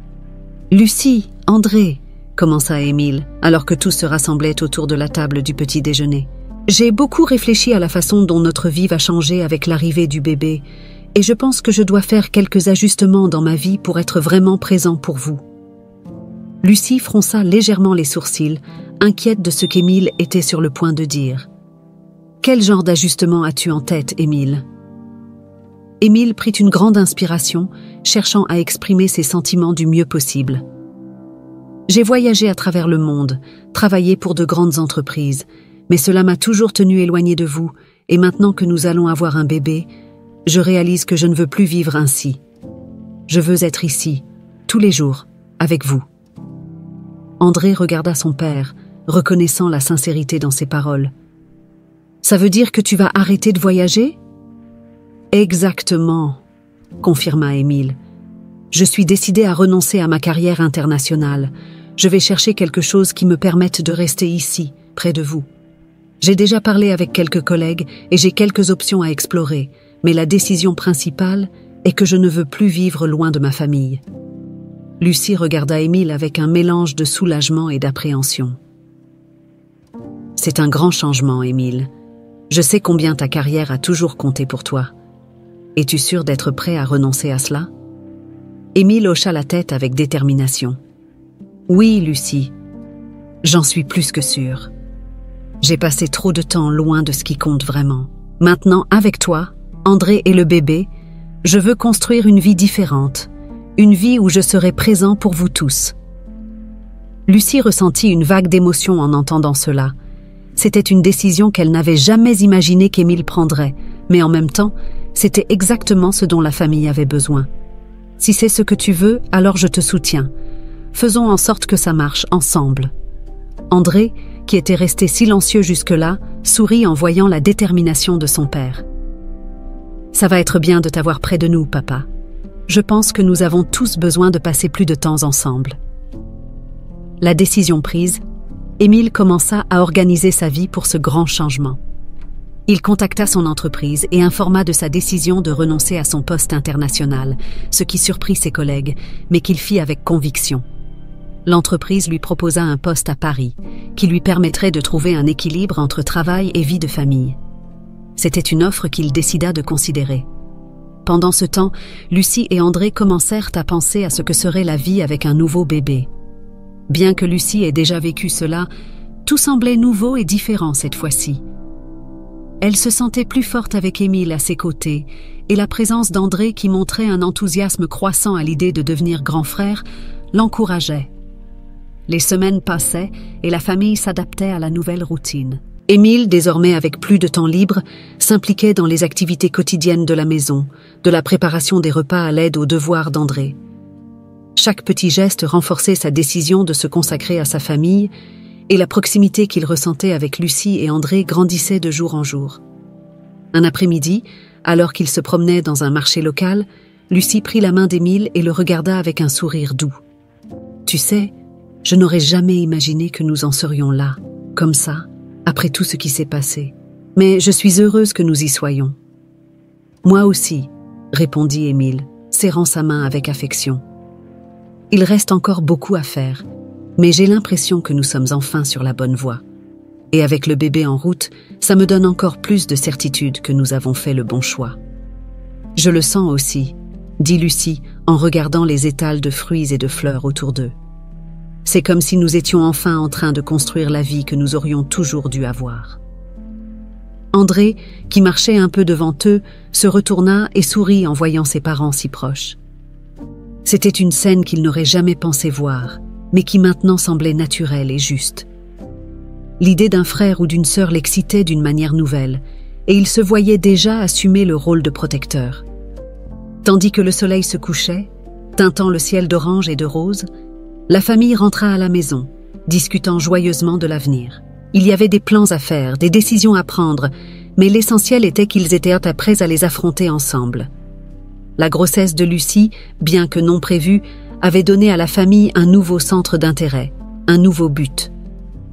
« Lucie, André », commença Émile, alors que tous se rassemblaient autour de la table du petit déjeuner. « J'ai beaucoup réfléchi à la façon dont notre vie va changer avec l'arrivée du bébé, et je pense que je dois faire quelques ajustements dans ma vie pour être vraiment présent pour vous. » Lucie fronça légèrement les sourcils, inquiète de ce qu'Émile était sur le point de dire. « Quel genre d'ajustement as-tu en tête, Émile ?» Émile prit une grande inspiration, cherchant à exprimer ses sentiments du mieux possible. « J'ai voyagé à travers le monde, travaillé pour de grandes entreprises, mais cela m'a toujours tenu éloigné de vous, et maintenant que nous allons avoir un bébé, je réalise que je ne veux plus vivre ainsi. Je veux être ici, tous les jours, avec vous. » André regarda son père, reconnaissant la sincérité dans ses paroles. « Ça veut dire que tu vas arrêter de voyager ?» « Exactement, » confirma Émile. « Je suis décidé à renoncer à ma carrière internationale. Je vais chercher quelque chose qui me permette de rester ici, près de vous. J'ai déjà parlé avec quelques collègues et j'ai quelques options à explorer, mais la décision principale est que je ne veux plus vivre loin de ma famille. » Lucie regarda Émile avec un mélange de soulagement et d'appréhension. « C'est un grand changement, Émile. Je sais combien ta carrière a toujours compté pour toi. Es-tu sûr d'être prêt à renoncer à cela ?» Émile hocha la tête avec détermination. « Oui, Lucie, j'en suis plus que sûre. J'ai passé trop de temps loin de ce qui compte vraiment. Maintenant, avec toi, André et le bébé, je veux construire une vie différente, une vie où je serai présent pour vous tous. » Lucie ressentit une vague d'émotion en entendant cela. C'était une décision qu'elle n'avait jamais imaginé qu'Émile prendrait, mais en même temps, c'était exactement ce dont la famille avait besoin. « Si c'est ce que tu veux, alors je te soutiens. Faisons en sorte que ça marche ensemble. » André, qui était resté silencieux jusque-là, sourit en voyant la détermination de son père. « Ça va être bien de t'avoir près de nous, papa. Je pense que nous avons tous besoin de passer plus de temps ensemble. » La décision prise, Émile commença à organiser sa vie pour ce grand changement. Il contacta son entreprise et informa de sa décision de renoncer à son poste international, ce qui surprit ses collègues, mais qu'il fit avec conviction. L'entreprise lui proposa un poste à Paris, qui lui permettrait de trouver un équilibre entre travail et vie de famille. C'était une offre qu'il décida de considérer. Pendant ce temps, Lucie et André commencèrent à penser à ce que serait la vie avec un nouveau bébé. Bien que Lucie ait déjà vécu cela, tout semblait nouveau et différent cette fois-ci. Elle se sentait plus forte avec Émile à ses côtés, et la présence d'André, qui montrait un enthousiasme croissant à l'idée de devenir grand frère, l'encourageait. Les semaines passaient et la famille s'adaptait à la nouvelle routine. Émile, désormais avec plus de temps libre, s'impliquait dans les activités quotidiennes de la maison, de la préparation des repas à l'aide aux devoirs d'André. Chaque petit geste renforçait sa décision de se consacrer à sa famille, et la proximité qu'il ressentait avec Lucie et André grandissait de jour en jour. Un après-midi, alors qu'il se promenait dans un marché local, Lucie prit la main d'Émile et le regarda avec un sourire doux. « Tu sais, je n'aurais jamais imaginé que nous en serions là, comme ça, après tout ce qui s'est passé. Mais je suis heureuse que nous y soyons. » Moi aussi, répondit Émile, serrant sa main avec affection. Il reste encore beaucoup à faire, mais j'ai l'impression que nous sommes enfin sur la bonne voie. Et avec le bébé en route, ça me donne encore plus de certitude que nous avons fait le bon choix. Je le sens aussi, dit Lucie en regardant les étals de fruits et de fleurs autour d'eux. C'est comme si nous étions enfin en train de construire la vie que nous aurions toujours dû avoir. André, qui marchait un peu devant eux, se retourna et sourit en voyant ses parents si proches. C'était une scène qu'il n'aurait jamais pensé voir, mais qui maintenant semblait naturelle et juste. L'idée d'un frère ou d'une sœur l'excitait d'une manière nouvelle, et il se voyait déjà assumer le rôle de protecteur. Tandis que le soleil se couchait, teintant le ciel d'orange et de rose, la famille rentra à la maison, discutant joyeusement de l'avenir. Il y avait des plans à faire, des décisions à prendre, mais l'essentiel était qu'ils étaient prêts à les affronter ensemble. La grossesse de Lucie, bien que non prévue, avait donné à la famille un nouveau centre d'intérêt, un nouveau but.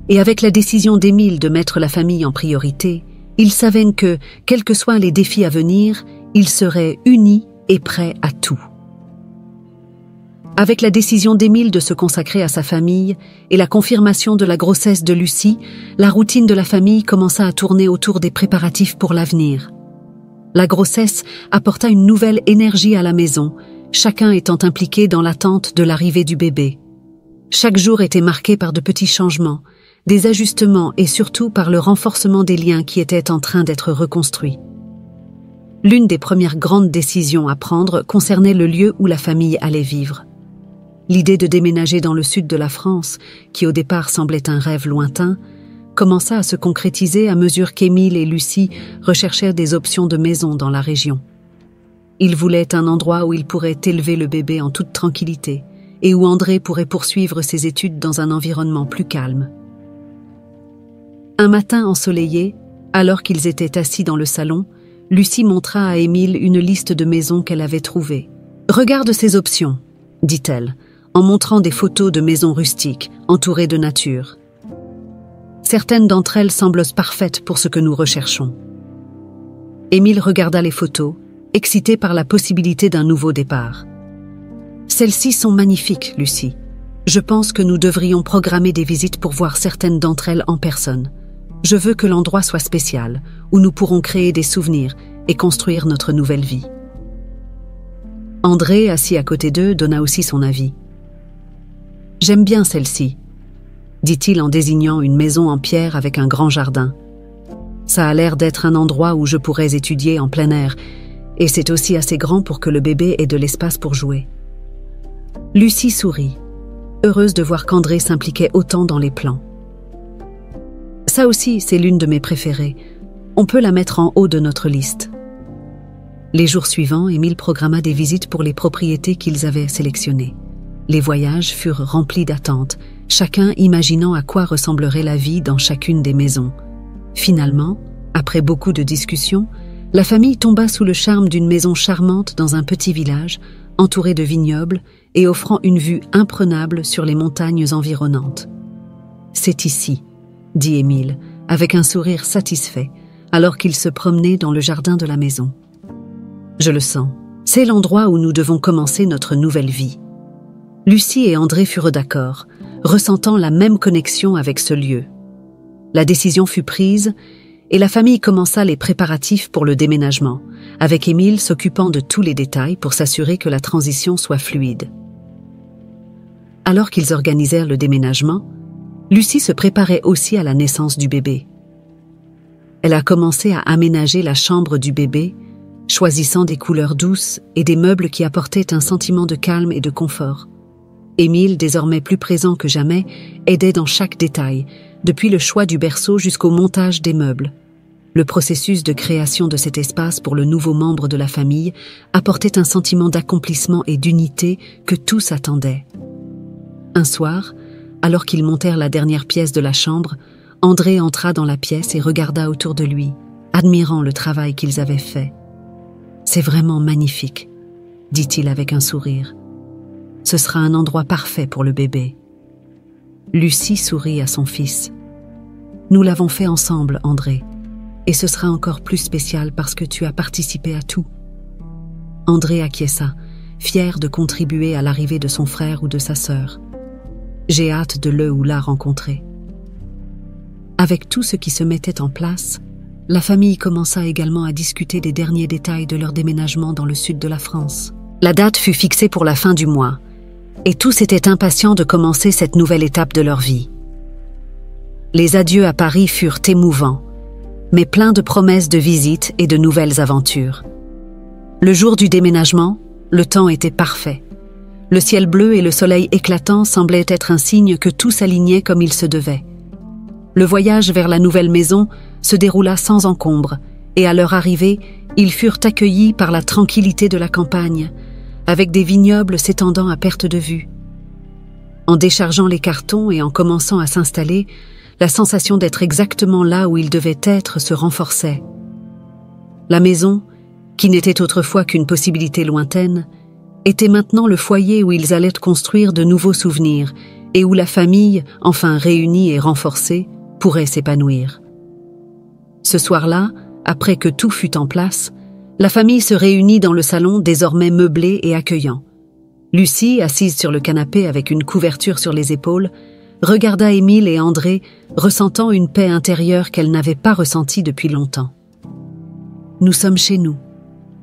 Et avec la décision d'Émile de mettre la famille en priorité, ils savaient que, quels que soient les défis à venir, ils seraient unis et prêts à tout. Avec la décision d'Émile de se consacrer à sa famille et la confirmation de la grossesse de Lucie, la routine de la famille commença à tourner autour des préparatifs pour l'avenir. La grossesse apporta une nouvelle énergie à la maison, chacun étant impliqué dans l'attente de l'arrivée du bébé. Chaque jour était marqué par de petits changements, des ajustements et surtout par le renforcement des liens qui étaient en train d'être reconstruits. L'une des premières grandes décisions à prendre concernait le lieu où la famille allait vivre. L'idée de déménager dans le sud de la France, qui au départ semblait un rêve lointain, commença à se concrétiser à mesure qu'Émile et Lucie recherchèrent des options de maison dans la région. Ils voulaient un endroit où ils pourraient élever le bébé en toute tranquillité et où André pourrait poursuivre ses études dans un environnement plus calme. Un matin ensoleillé, alors qu'ils étaient assis dans le salon, Lucie montra à Émile une liste de maisons qu'elle avait trouvées. « Regarde ces options », dit-elle, en montrant des photos de maisons rustiques, entourées de nature. Certaines d'entre elles semblent parfaites pour ce que nous recherchons. Émile regarda les photos, excité par la possibilité d'un nouveau départ. « Celles-ci sont magnifiques, Lucie. Je pense que nous devrions programmer des visites pour voir certaines d'entre elles en personne. Je veux que l'endroit soit spécial, où nous pourrons créer des souvenirs et construire notre nouvelle vie. » André, assis à côté d'eux, donna aussi son avis. « J'aime bien celle-ci, » dit-il en désignant une maison en pierre avec un grand jardin. « Ça a l'air d'être un endroit où je pourrais étudier en plein air, et c'est aussi assez grand pour que le bébé ait de l'espace pour jouer. » Lucie sourit, heureuse de voir qu'André s'impliquait autant dans les plans. « Ça aussi, c'est l'une de mes préférées. On peut la mettre en haut de notre liste. » Les jours suivants, Émile programma des visites pour les propriétés qu'ils avaient sélectionnées. Les voyages furent remplis d'attentes, chacun imaginant à quoi ressemblerait la vie dans chacune des maisons. Finalement, après beaucoup de discussions, la famille tomba sous le charme d'une maison charmante dans un petit village, entourée de vignobles et offrant une vue imprenable sur les montagnes environnantes. « C'est ici », dit Émile, avec un sourire satisfait, alors qu'il se promenait dans le jardin de la maison. « Je le sens, c'est l'endroit où nous devons commencer notre nouvelle vie. » Lucie et André furent d'accord, ressentant la même connexion avec ce lieu. La décision fut prise et la famille commença les préparatifs pour le déménagement, avec Émile s'occupant de tous les détails pour s'assurer que la transition soit fluide. Alors qu'ils organisèrent le déménagement, Lucie se préparait aussi à la naissance du bébé. Elle a commencé à aménager la chambre du bébé, choisissant des couleurs douces et des meubles qui apportaient un sentiment de calme et de confort. Émile, désormais plus présent que jamais, aidait dans chaque détail, depuis le choix du berceau jusqu'au montage des meubles. Le processus de création de cet espace pour le nouveau membre de la famille apportait un sentiment d'accomplissement et d'unité que tous attendaient. Un soir, alors qu'ils montèrent la dernière pièce de la chambre, André entra dans la pièce et regarda autour de lui, admirant le travail qu'ils avaient fait. « C'est vraiment magnifique, » dit-il avec un sourire. « Ce sera un endroit parfait pour le bébé. » Lucie sourit à son fils. « Nous l'avons fait ensemble, André, et ce sera encore plus spécial parce que tu as participé à tout. » André acquiesça, fier de contribuer à l'arrivée de son frère ou de sa sœur. J'ai hâte de le ou la rencontrer. Avec tout ce qui se mettait en place, la famille commença également à discuter des derniers détails de leur déménagement dans le sud de la France. La date fut fixée pour la fin du mois, et tous étaient impatients de commencer cette nouvelle étape de leur vie. Les adieux à Paris furent émouvants, mais pleins de promesses de visites et de nouvelles aventures. Le jour du déménagement, le temps était parfait. Le ciel bleu et le soleil éclatant semblaient être un signe que tout s'alignait comme il se devait. Le voyage vers la nouvelle maison se déroula sans encombre, et à leur arrivée, ils furent accueillis par la tranquillité de la campagne, avec des vignobles s'étendant à perte de vue. En déchargeant les cartons et en commençant à s'installer, la sensation d'être exactement là où ils devaient être se renforçait. La maison, qui n'était autrefois qu'une possibilité lointaine, était maintenant le foyer où ils allaient construire de nouveaux souvenirs et où la famille, enfin réunie et renforcée, pourrait s'épanouir. Ce soir-là, après que tout fut en place, la famille se réunit dans le salon désormais meublé et accueillant. Lucie, assise sur le canapé avec une couverture sur les épaules, regarda Émile et André, ressentant une paix intérieure qu'elle n'avait pas ressentie depuis longtemps. « Nous sommes chez nous »,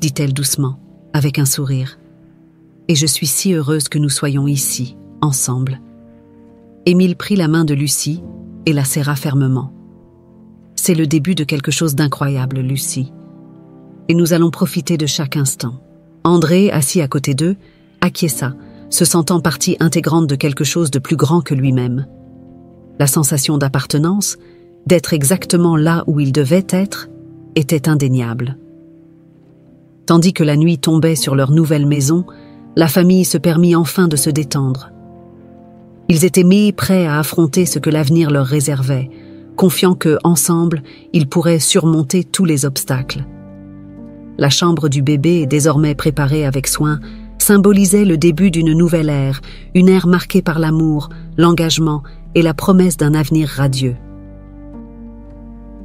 dit-elle doucement, avec un sourire. « Et je suis si heureuse que nous soyons ici, ensemble. » Émile prit la main de Lucie et la serra fermement. « C'est le début de quelque chose d'incroyable, Lucie. Et nous allons profiter de chaque instant. » André, assis à côté d'eux, acquiesça, se sentant partie intégrante de quelque chose de plus grand que lui-même. La sensation d'appartenance, d'être exactement là où il devait être, était indéniable. Tandis que la nuit tombait sur leur nouvelle maison, la famille se permit enfin de se détendre. Ils étaient mis prêts à affronter ce que l'avenir leur réservait, confiants que, ensemble, ils pourraient surmonter tous les obstacles. La chambre du bébé, désormais préparée avec soin, symbolisait le début d'une nouvelle ère, une ère marquée par l'amour, l'engagement et la promesse d'un avenir radieux.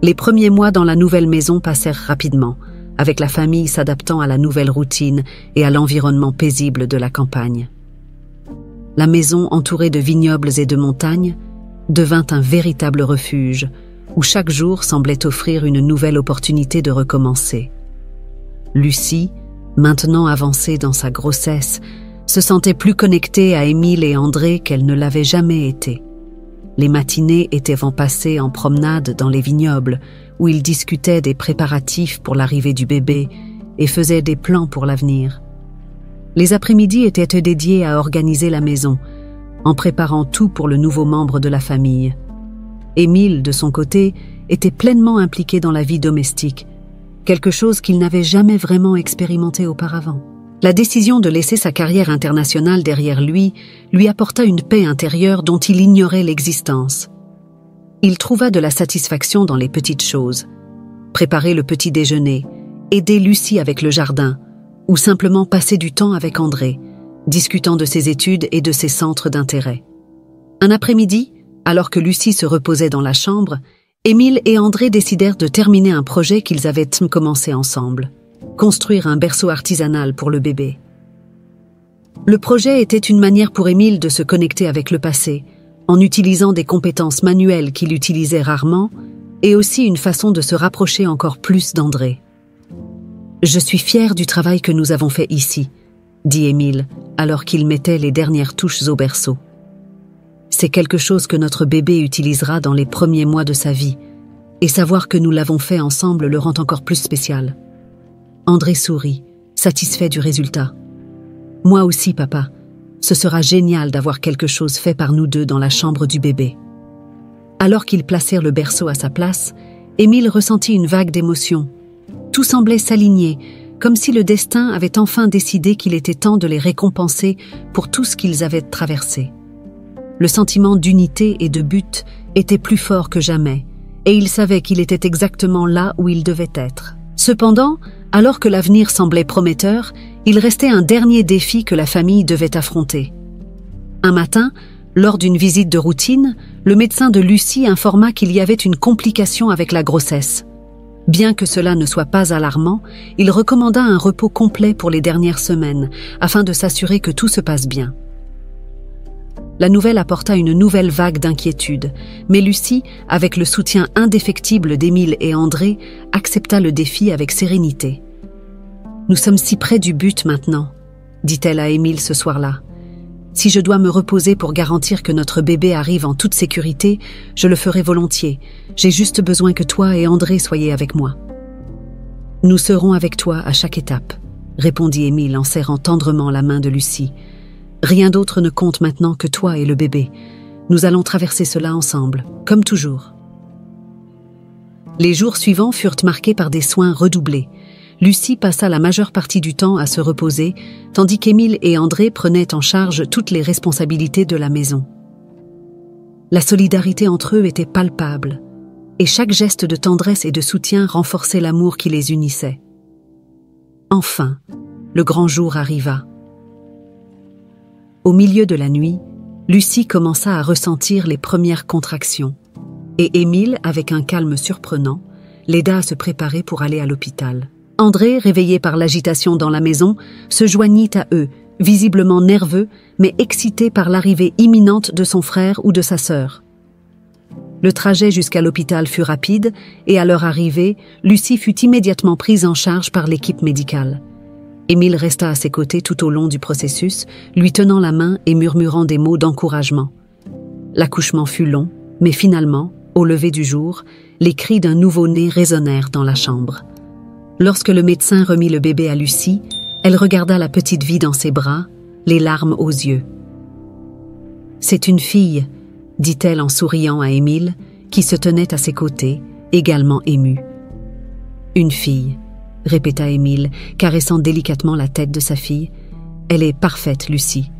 Les premiers mois dans la nouvelle maison passèrent rapidement, avec la famille s'adaptant à la nouvelle routine et à l'environnement paisible de la campagne. La maison, entourée de vignobles et de montagnes, devint un véritable refuge, où chaque jour semblait offrir une nouvelle opportunité de recommencer. Lucie, maintenant avancée dans sa grossesse, se sentait plus connectée à Émile et André qu'elle ne l'avait jamais été. Les matinées étaient passées en promenade dans les vignobles, où ils discutaient des préparatifs pour l'arrivée du bébé et faisaient des plans pour l'avenir. Les après-midi étaient dédiés à organiser la maison, en préparant tout pour le nouveau membre de la famille. Émile, de son côté, était pleinement impliqué dans la vie domestique, quelque chose qu'il n'avait jamais vraiment expérimenté auparavant. La décision de laisser sa carrière internationale derrière lui apporta une paix intérieure dont il ignorait l'existence. Il trouva de la satisfaction dans les petites choses. Préparer le petit déjeuner, aider Lucie avec le jardin, ou simplement passer du temps avec André, discutant de ses études et de ses centres d'intérêt. Un après-midi, alors que Lucie se reposait dans la chambre, Émile et André décidèrent de terminer un projet qu'ils avaient commencé ensemble, construire un berceau artisanal pour le bébé. Le projet était une manière pour Émile de se connecter avec le passé, en utilisant des compétences manuelles qu'il utilisait rarement, et aussi une façon de se rapprocher encore plus d'André. « Je suis fière du travail que nous avons fait ici », dit Émile, alors qu'il mettait les dernières touches au berceau. C'est quelque chose que notre bébé utilisera dans les premiers mois de sa vie, et savoir que nous l'avons fait ensemble le rend encore plus spécial. André sourit, satisfait du résultat. « Moi aussi, papa. Ce sera génial d'avoir quelque chose fait par nous deux dans la chambre du bébé. » Alors qu'ils placèrent le berceau à sa place, Émile ressentit une vague d'émotion. Tout semblait s'aligner, comme si le destin avait enfin décidé qu'il était temps de les récompenser pour tout ce qu'ils avaient traversé. Le sentiment d'unité et de but était plus fort que jamais, et il savait qu'il était exactement là où il devait être. Cependant, alors que l'avenir semblait prometteur, il restait un dernier défi que la famille devait affronter. Un matin, lors d'une visite de routine, le médecin de Lucie informa qu'il y avait une complication avec la grossesse. Bien que cela ne soit pas alarmant, il recommanda un repos complet pour les dernières semaines, afin de s'assurer que tout se passe bien. La nouvelle apporta une nouvelle vague d'inquiétude, mais Lucie, avec le soutien indéfectible d'Émile et André, accepta le défi avec sérénité. « Nous sommes si près du but maintenant », dit-elle à Émile ce soir-là. « Si je dois me reposer pour garantir que notre bébé arrive en toute sécurité, je le ferai volontiers. J'ai juste besoin que toi et André soyez avec moi. »« Nous serons avec toi à chaque étape », répondit Émile en serrant tendrement la main de Lucie. « Rien d'autre ne compte maintenant que toi et le bébé. Nous allons traverser cela ensemble, comme toujours. » Les jours suivants furent marqués par des soins redoublés. Lucie passa la majeure partie du temps à se reposer, tandis qu'Émile et André prenaient en charge toutes les responsabilités de la maison. La solidarité entre eux était palpable, et chaque geste de tendresse et de soutien renforçait l'amour qui les unissait. Enfin, le grand jour arriva. Au milieu de la nuit, Lucie commença à ressentir les premières contractions, et Émile, avec un calme surprenant, l'aida à se préparer pour aller à l'hôpital. André, réveillé par l'agitation dans la maison, se joignit à eux, visiblement nerveux, mais excité par l'arrivée imminente de son frère ou de sa sœur. Le trajet jusqu'à l'hôpital fut rapide, et à leur arrivée, Lucie fut immédiatement prise en charge par l'équipe médicale. Émile resta à ses côtés tout au long du processus, lui tenant la main et murmurant des mots d'encouragement. L'accouchement fut long, mais finalement, au lever du jour, les cris d'un nouveau-né résonnèrent dans la chambre. Lorsque le médecin remit le bébé à Lucie, elle regarda la petite vie dans ses bras, les larmes aux yeux. « C'est une fille », dit-elle en souriant à Émile, qui se tenait à ses côtés, également ému. « Une fille », répéta Émile, caressant délicatement la tête de sa fille. « Elle est parfaite, Lucie,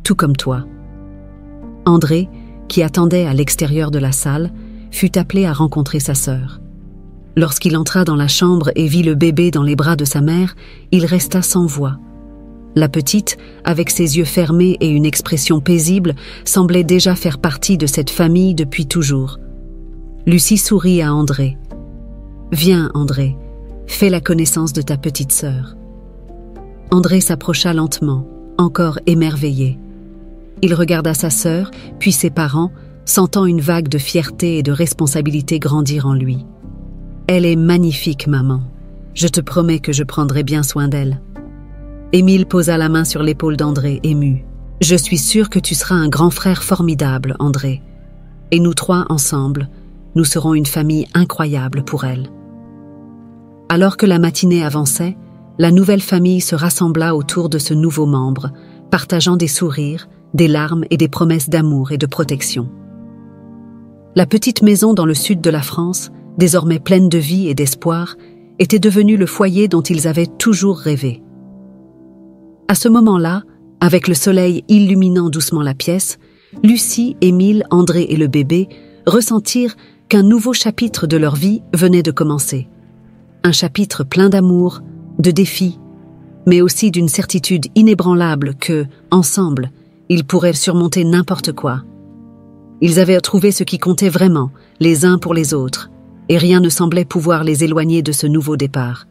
tout comme toi. » André, qui attendait à l'extérieur de la salle, fut appelé à rencontrer sa sœur. Lorsqu'il entra dans la chambre et vit le bébé dans les bras de sa mère, il resta sans voix. La petite, avec ses yeux fermés et une expression paisible, semblait déjà faire partie de cette famille depuis toujours. Lucie sourit à André. « Viens, André, fais la connaissance de ta petite sœur. » André s'approcha lentement, encore émerveillé. Il regarda sa sœur, puis ses parents, sentant une vague de fierté et de responsabilité grandir en lui. « Elle est magnifique, maman. Je te promets que je prendrai bien soin d'elle. » Émile posa la main sur l'épaule d'André, ému. « Je suis sûre que tu seras un grand frère formidable, André. Et nous trois, ensemble, nous serons une famille incroyable pour elle. » Alors que la matinée avançait, la nouvelle famille se rassembla autour de ce nouveau membre, partageant des sourires, des larmes et des promesses d'amour et de protection. La petite maison dans le sud de la France, désormais pleine de vie et d'espoir, était devenue le foyer dont ils avaient toujours rêvé. À ce moment-là, avec le soleil illuminant doucement la pièce, Lucie, Émile, André et le bébé ressentirent qu'un nouveau chapitre de leur vie venait de commencer. Un chapitre plein d'amour, de défis, mais aussi d'une certitude inébranlable que, ensemble, ils pourraient surmonter n'importe quoi. Ils avaient trouvé ce qui comptait vraiment, les uns pour les autres, et rien ne semblait pouvoir les éloigner de ce nouveau départ.